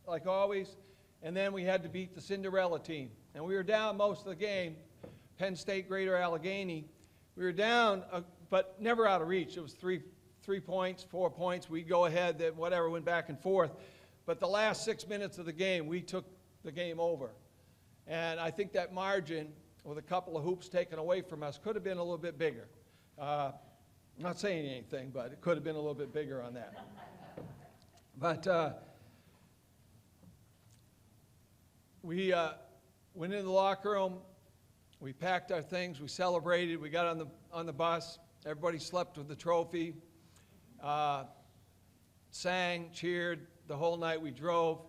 like always. And then we had to beat the Cinderella team. And we were down most of the game, Penn State, Greater Allegheny. We were down, but never out of reach. It was 3 points, 4 points. We'd go ahead, then whatever, went back and forth. But the last 6 minutes of the game, we took the game over. And I think that margin, with a couple of hoops taken away from us, could have been a little bit bigger. I'm not saying anything, but it could have been a little bit bigger on that. But we went into the locker room. We packed our things. We celebrated. We got on the bus. Everybody slept with the trophy. Sang, cheered the whole night. We drove.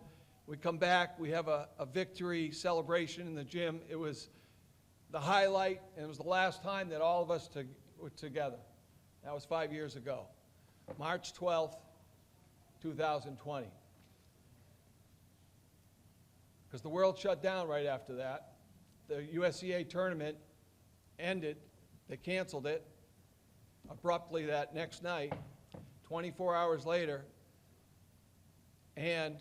We come back. We have a victory celebration in the gym. It was the highlight, and it was the last time that all of us were together. That was 5 years ago, March 12th, 2020. Because the world shut down right after that. The USCAA tournament ended, they canceled it abruptly that next night, 24 hours later. And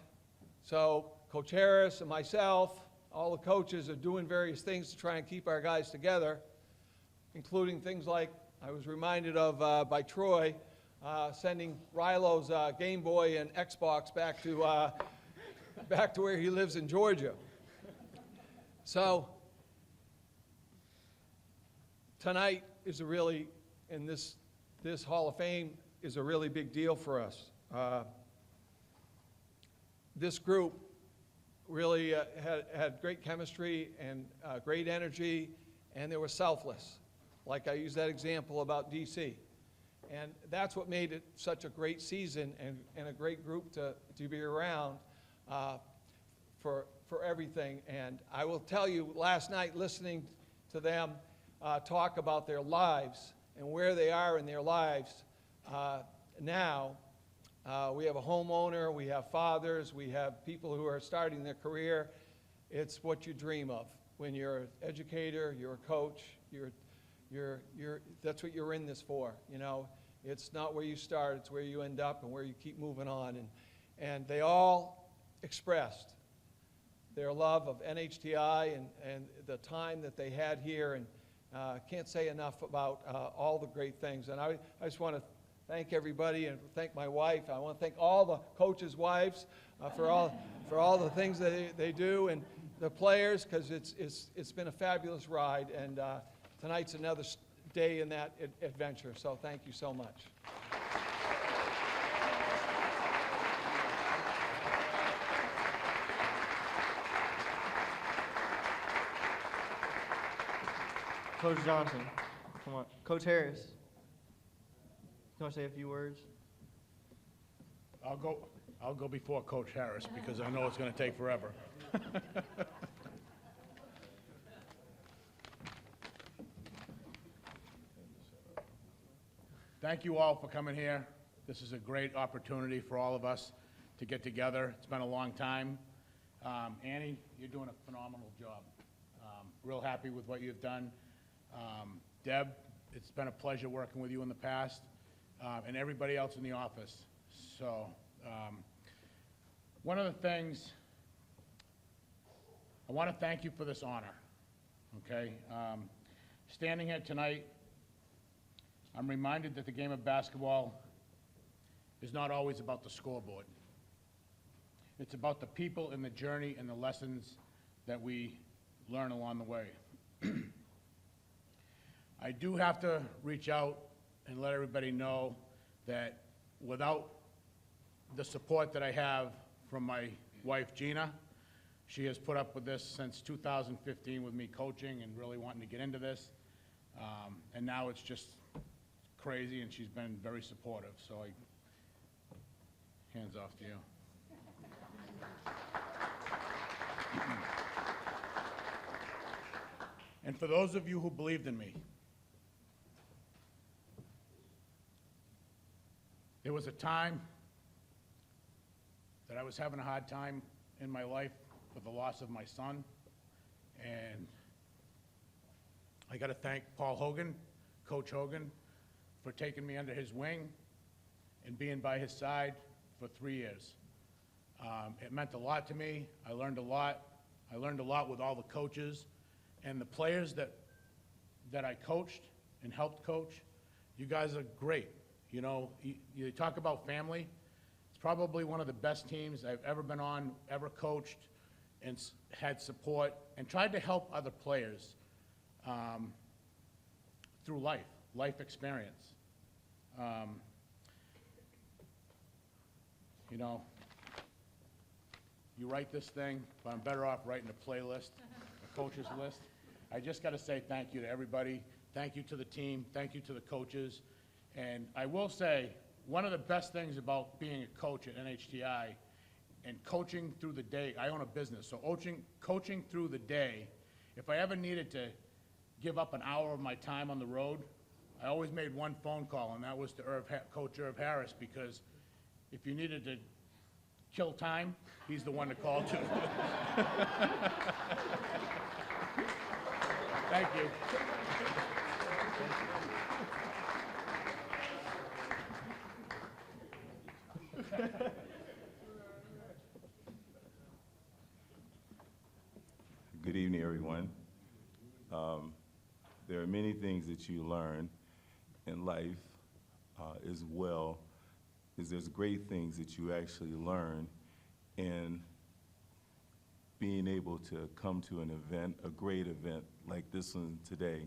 so Coach Harris and myself, all the coaches are doing various things to try and keep our guys together, including things like I was reminded of by Troy, sending Rilo's Game Boy and Xbox back to where he lives in Georgia. So tonight is a really, and this Hall of Fame is a really big deal for us. This group really had great chemistry and great energy, and they were selfless. Like I used that example about DC. And that's what made it such a great season and a great group to be around for everything. And I will tell you, last night listening to them talk about their lives and where they are in their lives now, we have a homeowner, we have fathers, we have people who are starting their career. It's what you dream of. When you're an educator, you're a coach, that's what you're in this for, you know. It's not where you start, it's where you end up and where you keep moving on. And they all expressed their love of NHTI and the time that they had here, and can't say enough about all the great things. And I just want to thank everybody and thank my wife. I want to thank all the coaches' wives for all the things that they do, and the players, because it's been a fabulous ride, and tonight's another day in that adventure. So thank you so much. Coach Johnson, come on. Coach Harris, you want to say a few words? I'll go before Coach Harris because I know it's going to take forever. Thank you all for coming here. This is a great opportunity for all of us to get together. It's been a long time. Annie, you're doing a phenomenal job. Real happy with what you've done. Deb, it's been a pleasure working with you in the past, and everybody else in the office. So one of the things, I want to thank you for this honor, okay? Standing here tonight, I'm reminded that the game of basketball is not always about the scoreboard. It's about the people and the journey and the lessons that we learn along the way. I do have to reach out and let everybody know that without the support that I have from my wife, Gina, she has put up with this since 2015 with me coaching and really wanting to get into this. And now it's just crazy, and she's been very supportive. So hands off to you. And for those of you who believed in me, there was a time that I was having a hard time in my life with the loss of my son, and I got to thank Paul Hogan, Coach Hogan, for taking me under his wing and being by his side for 3 years. It meant a lot to me. I learned a lot. I learned a lot with all the coaches and the players that I coached and helped coach. You guys are great. You know, you talk about family. It's probably one of the best teams I've ever been on, ever coached, and had support, and tried to help other players through life experience. You know, you write this thing, but I'm better off writing a playlist, a coach's list. I just got to say thank you to everybody. Thank you to the team. Thank you to the coaches. And I will say, one of the best things about being a coach at NHTI and coaching through the day, I own a business, so coaching through the day, if I ever needed to give up an hour of my time on the road, I always made one phone call, and that was to Coach Irv Harris, because if you needed to kill time, he's the one to call to. Thank you. everyone. There are many things that you learn in life as well as there's great things that you actually learn in being able to come to an event, a great event like this one today.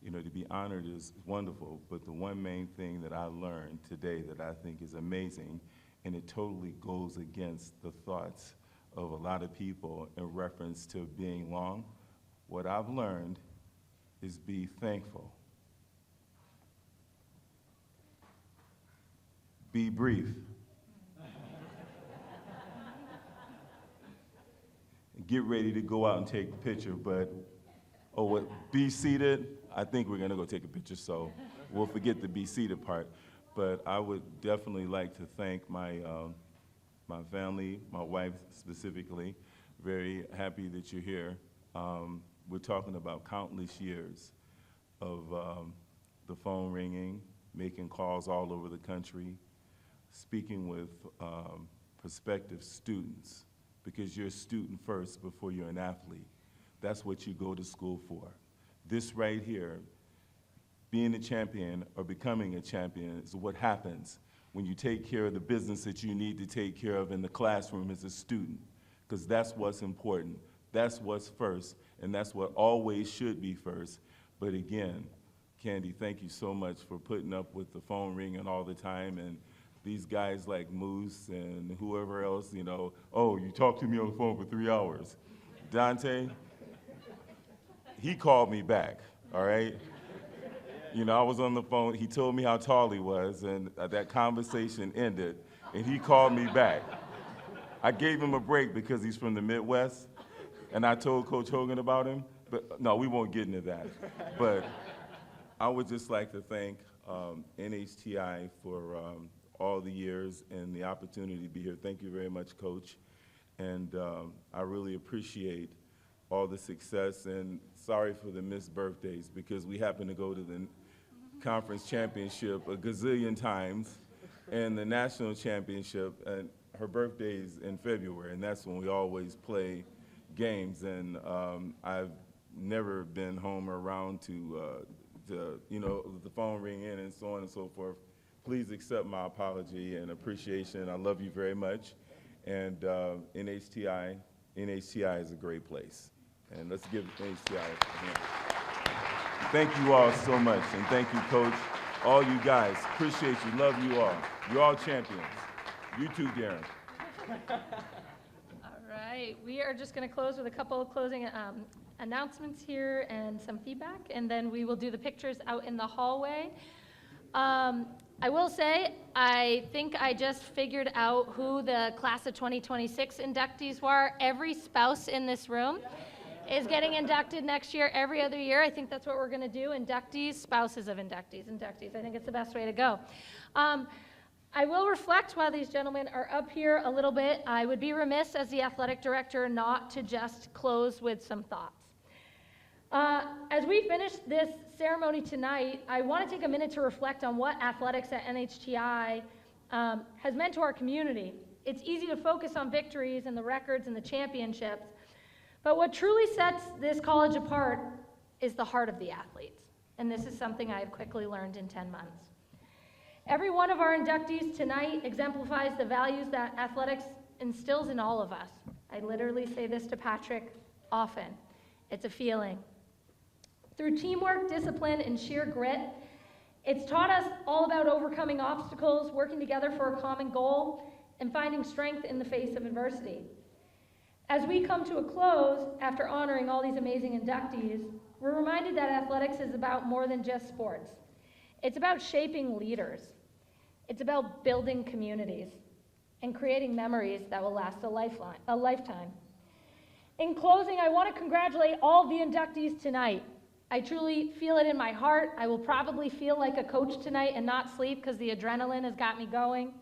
You know, to be honored is wonderful, but the one main thing that I learned today that I think is amazing, and it totally goes against the thoughts of a lot of people in reference to being long, what I've learned is be thankful. Be brief. Get ready to go out and take a picture, but, be seated? I think we're gonna go take a picture, so we'll forget the be seated part. But I would definitely like to thank my family, my wife specifically. Very happy that you're here. We're talking about countless years of the phone ringing, making calls all over the country, speaking with prospective students, because you're a student first before you're an athlete. That's what you go to school for. This right here, being a champion or becoming a champion is what happens when you take care of the business that you need to take care of in the classroom as a student, because that's what's important. That's what's first, and that's what always should be first. But again, Candy, thank you so much for putting up with the phone ringing all the time, and these guys like Moose and whoever else, you know, oh, you talked to me on the phone for 3 hours. Dante, he called me back, all right? You know, I was on the phone, he told me how tall he was, and that conversation ended, and he called me back. I gave him a break because he's from the Midwest, and I told Coach Hogan about him, but no, we won't get into that. But I would just like to thank NHTI for all the years and the opportunity to be here. Thank you very much, Coach. And I really appreciate all the success, and sorry for the missed birthdays, because we happened to go to the conference championship a gazillion times and the national championship, and her birthday's in February, and that's when we always play games. And I've never been home or around to you know, the phone ring in and so on and so forth. Please accept my apology and appreciation. I love you very much. And NHTI is a great place. And let's give NHTI a hand. Thank you all so much, and thank you, Coach. All you guys, appreciate you, love you all. You're all champions. You too, Darren. All right, we are just going to close with a couple of closing announcements here and some feedback, and then we will do the pictures out in the hallway. I will say, I think I just figured out who the class of 2026 inductees were. Every spouse in this room is getting inducted next year, every other year. I think that's what we're going to do. Inductees, spouses of inductees. I think it's the best way to go. I will reflect while these gentlemen are up here a little bit. I would be remiss as the athletic director not to just close with some thoughts. As we finish this ceremony tonight, I want to take a minute to reflect on what athletics at NHTI has meant to our community. It's easy to focus on victories and the records and the championships, but what truly sets this college apart is the heart of the athletes, and this is something I have quickly learned in 10 months. Every one of our inductees tonight exemplifies the values that athletics instills in all of us. I literally say this to Patrick often. It's a feeling. Through teamwork, discipline, and sheer grit, it's taught us all about overcoming obstacles, working together for a common goal, and finding strength in the face of adversity. As we come to a close, after honoring all these amazing inductees, we're reminded that athletics is about more than just sports. It's about shaping leaders. It's about building communities and creating memories that will last a lifetime. In closing, I want to congratulate all the inductees tonight. I truly feel it in my heart. I will probably feel like a coach tonight and not sleep because the adrenaline has got me going.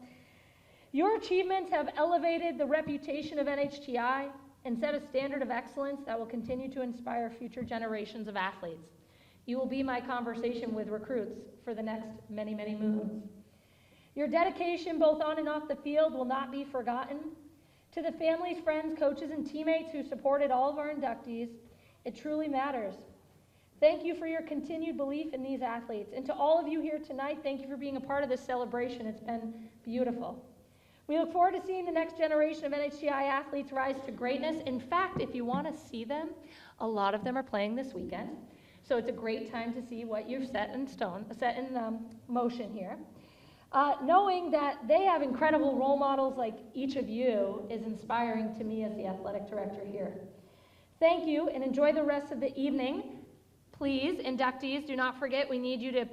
Your achievements have elevated the reputation of NHTI and set a standard of excellence that will continue to inspire future generations of athletes. You will be my conversation with recruits for the next many, many moons. Your dedication, both on and off the field, will not be forgotten. To the families, friends, coaches, and teammates who supported all of our inductees, It truly matters. Thank you for your continued belief in these athletes. And to all of you here tonight, thank you for being a part of this celebration. It's been beautiful. We look forward to seeing the next generation of NHTI athletes rise to greatness. In fact, if you want to see them, a lot of them are playing this weekend. So it's a great time to see what you've set in motion here. Knowing that they have incredible role models like each of you is inspiring to me as the athletic director here. Thank you, and enjoy the rest of the evening. Please, inductees, do not forget, we need you to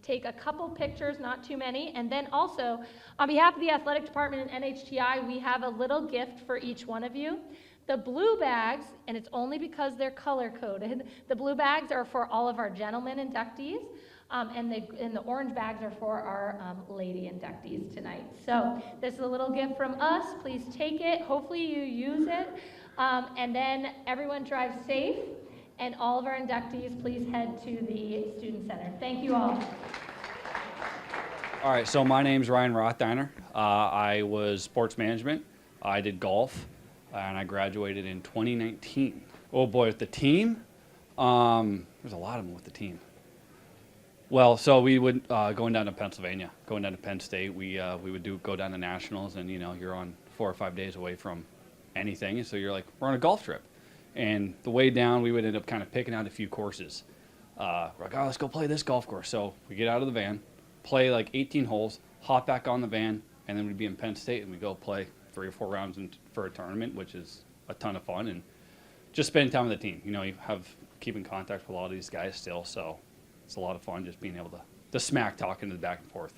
take a couple pictures, not too many, and then also, on behalf of the athletic department and NHTI, we have a little gift for each one of you. The blue bags, and it's only because they're color-coded, the blue bags are for all of our gentlemen inductees, and the orange bags are for our lady inductees tonight. So this is a little gift from us. Please take it. Hopefully you use it. And then everyone drive safe. And all of our inductees, please head to the Student Center. Thank you all. All right, so my name's Ryan Rothdiener. I was sports management. I did golf, and I graduated in 2019. Oh boy, with the team, there's a lot of them with the team. Well, so we would, going down to Pennsylvania, going down to Penn State, we would go down to nationals, and you're on 4 or 5 days away from anything, and so you're like, we're on a golf trip. And the way down, we would end up kind of picking out a few courses. We're like, oh, let's go play this golf course. So we get out of the van, play like 18 holes, hop back on the van, and then we'd be in Penn State, and we go play 3 or 4 rounds for a tournament, which is a ton of fun, and just spending time with the team. You keep in contact with a lot of these guys still, so it's a lot of fun just being able to smack talking to the back and forth.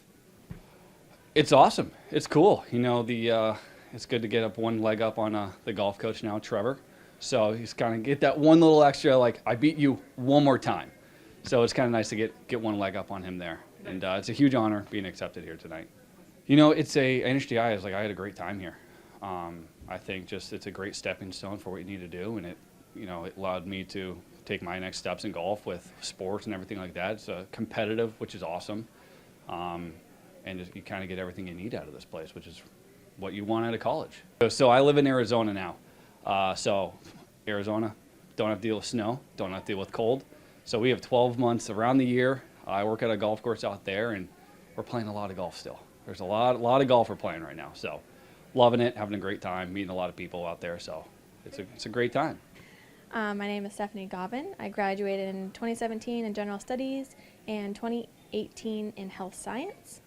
It's awesome. It's cool. It's good to get up one leg up on the golf coach now, Trevor. So he's kind of get that one little extra, like, I beat you one more time. So it's kind of nice to get one leg up on him there. And it's a huge honor being accepted here tonight. NHTI is like, I had a great time here. I think it's a great stepping stone for what you need to do. And it allowed me to take my next steps in golf with sports and everything like that. It's competitive, which is awesome. And you kind of get everything you need out of this place, which is what you want out of college. So I live in Arizona now. So Arizona, don't have to deal with snow, don't have to deal with cold. So we have 12 months around the year. I work at a golf course out there, and we're playing a lot of golf still. There's a lot of golf we're playing right now. So loving it, having a great time, meeting a lot of people out there. So it's a great time. My name is Stefani Gauvin. I graduated in 2017 in General Studies and 2018 in Health Science.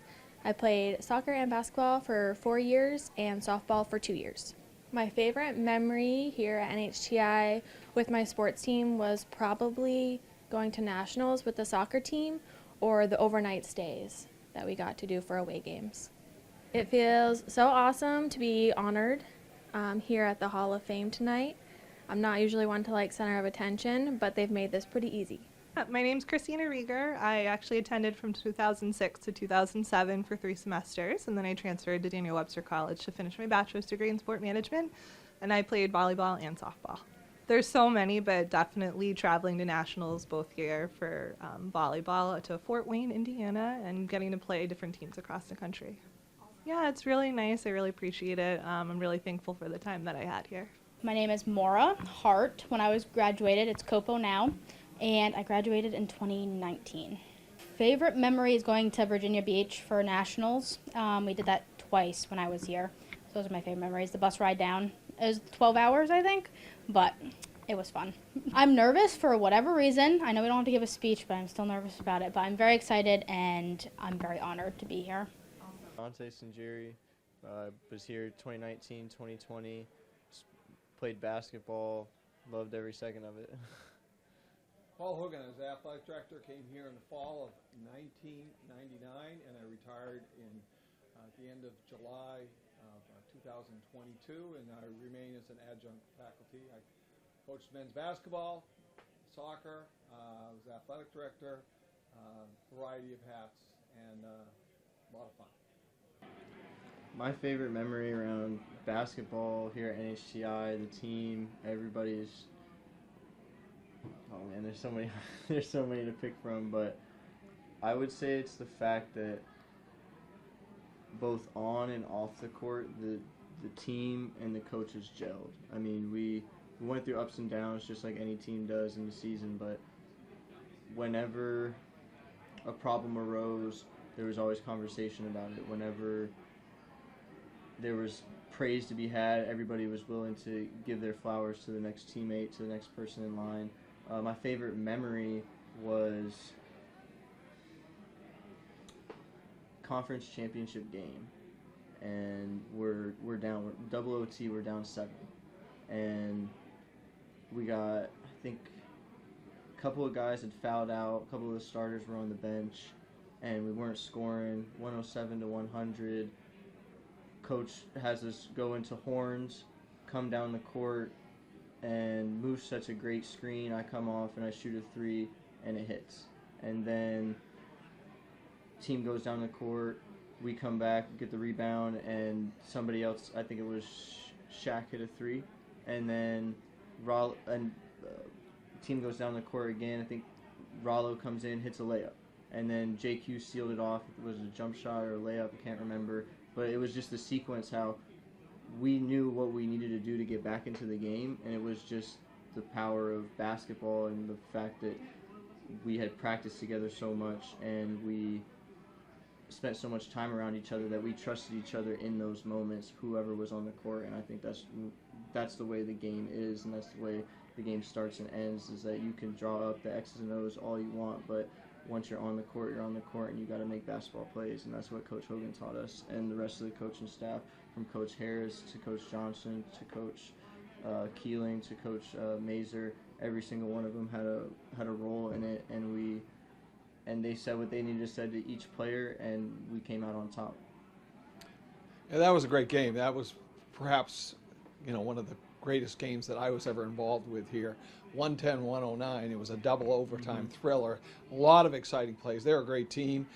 I played soccer and basketball for 4 years and softball for 2 years. My favorite memory here at NHTI with my sports team was probably going to nationals with the soccer team or the overnight stays that we got to do for away games. It feels so awesome to be honored here at the Hall of Fame tonight. I'm not usually one to like center of attention, but they've made this pretty easy. My name's Christina Rieger. I actually attended from 2006 to 2007 for 3 semesters, and then I transferred to Daniel Webster College to finish my bachelor's degree in sport management, and I played volleyball and softball. There's so many, but definitely traveling to nationals both year for volleyball to Fort Wayne, Indiana, and getting to play different teams across the country. Yeah, it's really nice. I really appreciate it. I'm really thankful for the time that I had here. My name is Maura Hart. When I was graduated, it's Copo now, and I graduated in 2019. Favorite memory is going to Virginia Beach for nationals. We did that twice when I was here. Those are my favorite memories. The bus ride down. It was 12 hours, I think, but it was fun. I'm nervous for whatever reason. I know we don't have to give a speech, but I'm still nervous about it. But I'm very excited, and I'm very honored to be here. Dante Sanjiri, was here 2019, 2020, played basketball, loved every second of it. Paul Hogan, as athletic director, came here in the fall of 1999, and I retired at the end of July of 2022, and I remain as an adjunct faculty. I coached men's basketball, soccer, was athletic director, variety of hats, and a lot of fun. My favorite memory around basketball here at NHTI, the team, everybody's. Oh man, there's so many, there's so many to pick from, but I would say it's the fact that both on and off the court, the team and the coaches gelled. I mean, we we went through ups and downs just like any team does in the season, but whenever a problem arose, there was always conversation about it. Whenever there was praise to be had, everybody was willing to give their flowers to the next teammate, to the next person in line. My favorite memory was conference championship game, and we're down, double OT, we're down 7, and we got, I think, a couple of guys had fouled out, a couple of the starters were on the bench, and we weren't scoring. 107 to 100. Coach has us go into horns, come down the court, and Moose sets a great screen. I come off and I shoot a 3, and it hits. And then team goes down the court, we come back, get the rebound, and somebody else, I think it was Shaq, hit a 3, and then team goes down the court again. I think Rollo comes in, hits a layup, and then JQ sealed it off. It was a jump shot or a layup, I can't remember, but it was just the sequence how we knew what we needed to do to get back into the game, and it was just the power of basketball and the fact that we had practiced together so much and we spent so much time around each other that we trusted each other in those moments, whoever was on the court. And I think that's the way the game is, and that's the way the game starts and ends, is that you can draw up the X's and O's all you want, but once you're on the court, you're on the court, and you got to make basketball plays, and that's what Coach Hogan taught us, and the rest of the coaching staff, from Coach Harris to Coach Johnson to Coach Keeling to Coach Mazer. Every single one of them had a role in it, and they said what they needed to say to each player, and we came out on top. Yeah, that was a great game. That was perhaps, one of the greatest games that I was ever involved with here. 110-109. It was a double overtime thriller. A lot of exciting plays. They're a great team,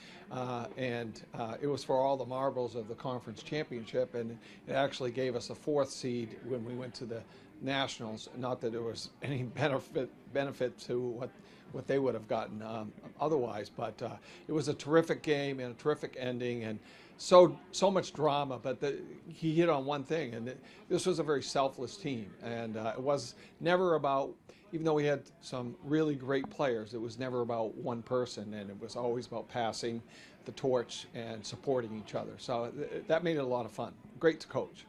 and it was for all the marbles of the conference championship, and it actually gave us a 4th seed when we went to the Nationals. Not that there was any benefit to what they would have gotten otherwise, but it was a terrific game and a terrific ending, and so much drama. But he hit on one thing, and this was a very selfless team, and it was never about, even though we had some really great players, it was never about one person, and it was always about passing the torch and supporting each other. So that made it a lot of fun. Great to coach.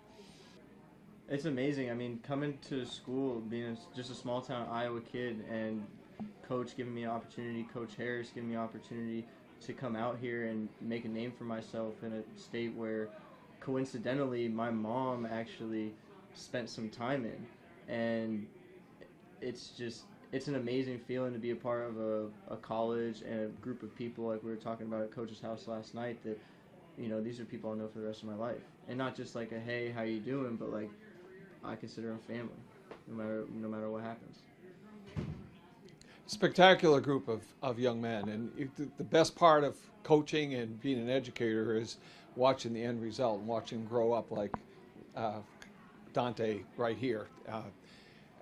It's amazing. I mean, coming to school, being just a small town Iowa kid, and Coach giving me an opportunity, Coach Harris giving me an opportunity to come out here and make a name for myself in a state where, coincidentally, my mom actually spent some time in. And it's an amazing feeling to be a part of a college and a group of people, like we were talking about at Coach's house last night, that, these are people I'll know for the rest of my life. And not just like a, hey, how you doing, but like, I consider them family, no matter what happens. Spectacular group of young men, and the best part of coaching and being an educator is watching the end result and watching them grow up like Dante right here,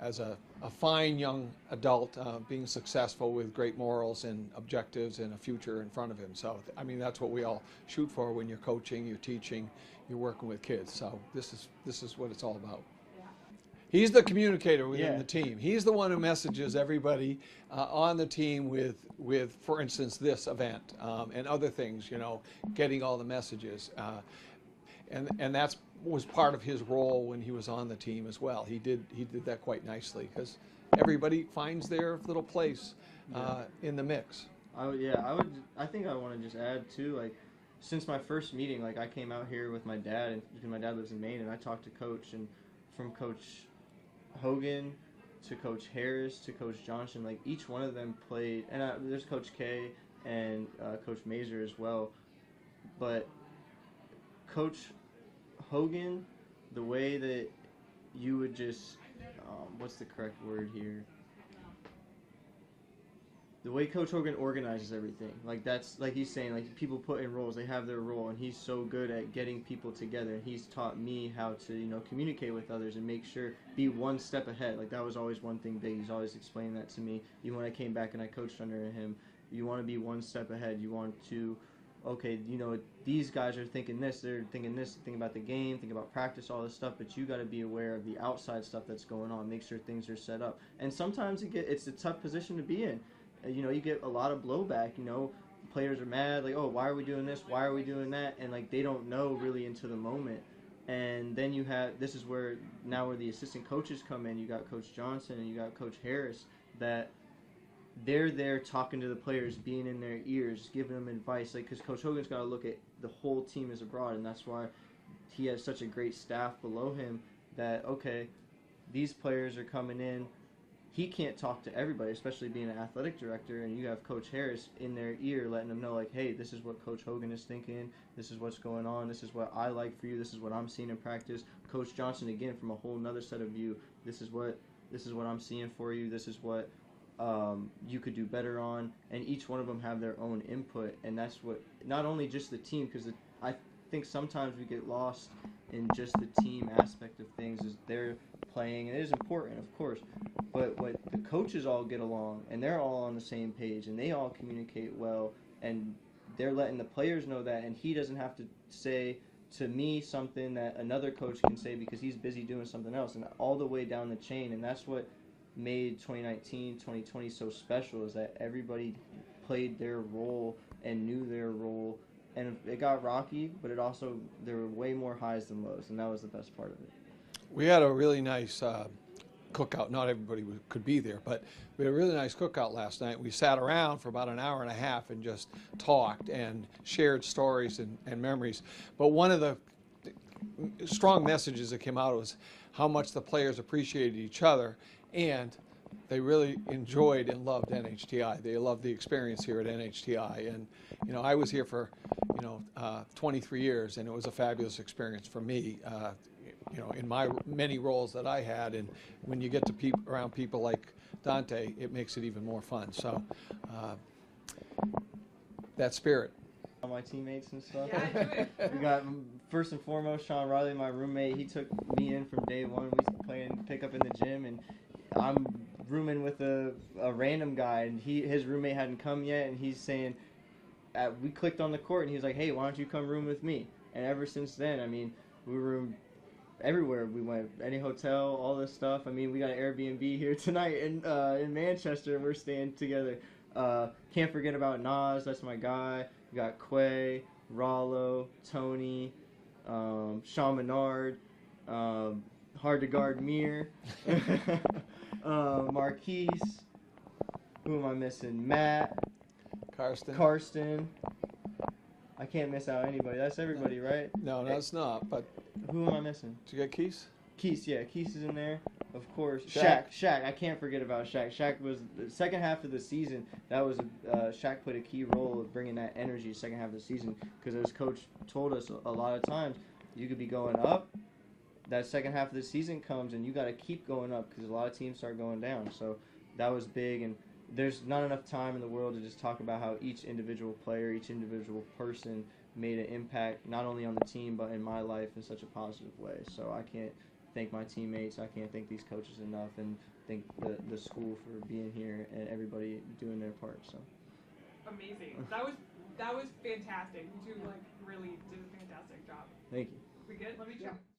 as a fine young adult, being successful with great morals and objectives and a future in front of him. So, I mean, that's what we all shoot for when you're coaching, you're teaching, you're working with kids. So this is what it's all about. He's the communicator within the team. He's the one who messages everybody on the team with, for instance, this event and other things, getting all the messages. And that's was part of his role when he was on the team as well. He did that quite nicely, because everybody finds their little place in the mix. I think I want to just add too, like, since my first meeting, like, I came out here with my dad, and because my dad lives in Maine, and I talked to Coach, and from Coach Hogan to Coach Harris to Coach Johnson, like, each one of them played, and there's Coach K and Coach Mazer as well, but Coach Hogan, the way that you would just, what's the correct word here? The way Coach Hogan organizes everything, like, that's, like he's saying, like, people put in roles, they have their role, and he's so good at getting people together, and he's taught me how to, communicate with others and make sure, be one step ahead. Like, that was always one thing big. He's always explained that to me. Even when I came back and I coached under him, you want to be one step ahead. You want to okay, you know, these guys are thinking this, they're thinking this, thinking about the game, thinking about practice, all this stuff, but you got to be aware of the outside stuff that's going on, make sure things are set up. And sometimes it's a tough position to be in. You know, you get a lot of blowback, you know, players are mad, like, oh, why are we doing this, why are we doing that, and like they don't know really into the moment. And then you have, this is where the assistant coaches come in. You got Coach Johnson and you got Coach Harris, that they're there talking to the players, being in their ears, giving them advice. Like, because Coach Hogan's got to look at the whole team as abroad, and that's why he has such a great staff below him that, okay, these players are coming in. He can't talk to everybody, especially being an athletic director, and you have Coach Harris in their ear letting them know, like, hey, this is what Coach Hogan is thinking, this is what's going on, this is what I like for you, this is what I'm seeing in practice. Coach Johnson, again, from a whole nother set of view, this is what I'm seeing for you, this is what you could do better on, and each one of them have their own input, and that's what, not only just the team, because I think sometimes we get lost in just the team aspect of things, is they're playing, and it is important, of course, but what the coaches all get along, and they're all on the same page, and they all communicate well, and they're letting the players know that, and he doesn't have to say to me something that another coach can say because he's busy doing something else, and all the way down the chain, and that's what made 2019, 2020 so special, is that everybody played their role and knew their role, and it got rocky, but it also, there were way more highs than lows, and that was the best part of it. We had a really nice cookout. Not everybody could be there, but we had a really nice cookout last night. We sat around for about an hour and a half and just talked and shared stories and memories. But one of the strong messages that came out was how much the players appreciated each other, and they really enjoyed and loved NHTI. They loved the experience here at NHTI. And, you know, I was here for, 23 years, and it was a fabulous experience for me, in my many roles that I had. And when you get to around people like Dante, it makes it even more fun. So that spirit. All my teammates and stuff. Yeah, we got, first and foremost, Sean Riley, my roommate. He took me in from day one. We playing pickup in the gym, and I'm rooming with a random guy, and his roommate hadn't come yet, and he's saying, we clicked on the court, and he was like, hey, why don't you come room with me? And ever since then, I mean, we roomed everywhere. We went, any hotel, all this stuff. I mean, we got an Airbnb here tonight in Manchester, and we're staying together. Can't forget about Nas, that's my guy. We got Quay, Rollo, Tony, Sean Menard, hard to guard Mir, Marquise, who am I missing? Matt, Karsten. I can't miss out anybody. That's everybody, right? No, that's not. But who am I missing? Did you get Keith? Keith, yeah, Keith is in there. Of course. Shaq. Shaq. I can't forget about Shaq. Shaq was the second half of the season. That was Shaq played a key role of bringing that energy second half of the season, because as coach told us a lot of times, you could be going up. That second half of the season comes, and you got to keep going up because a lot of teams start going down. So that was big, and there's not enough time in the world to just talk about how each individual player, each individual person made an impact not only on the team but in my life in such a positive way. So I can't thank my teammates, I can't thank these coaches enough, and thank the school for being here and everybody doing their part. So amazing. That was fantastic. You two really did a fantastic job. Thank you. We good? Let me check.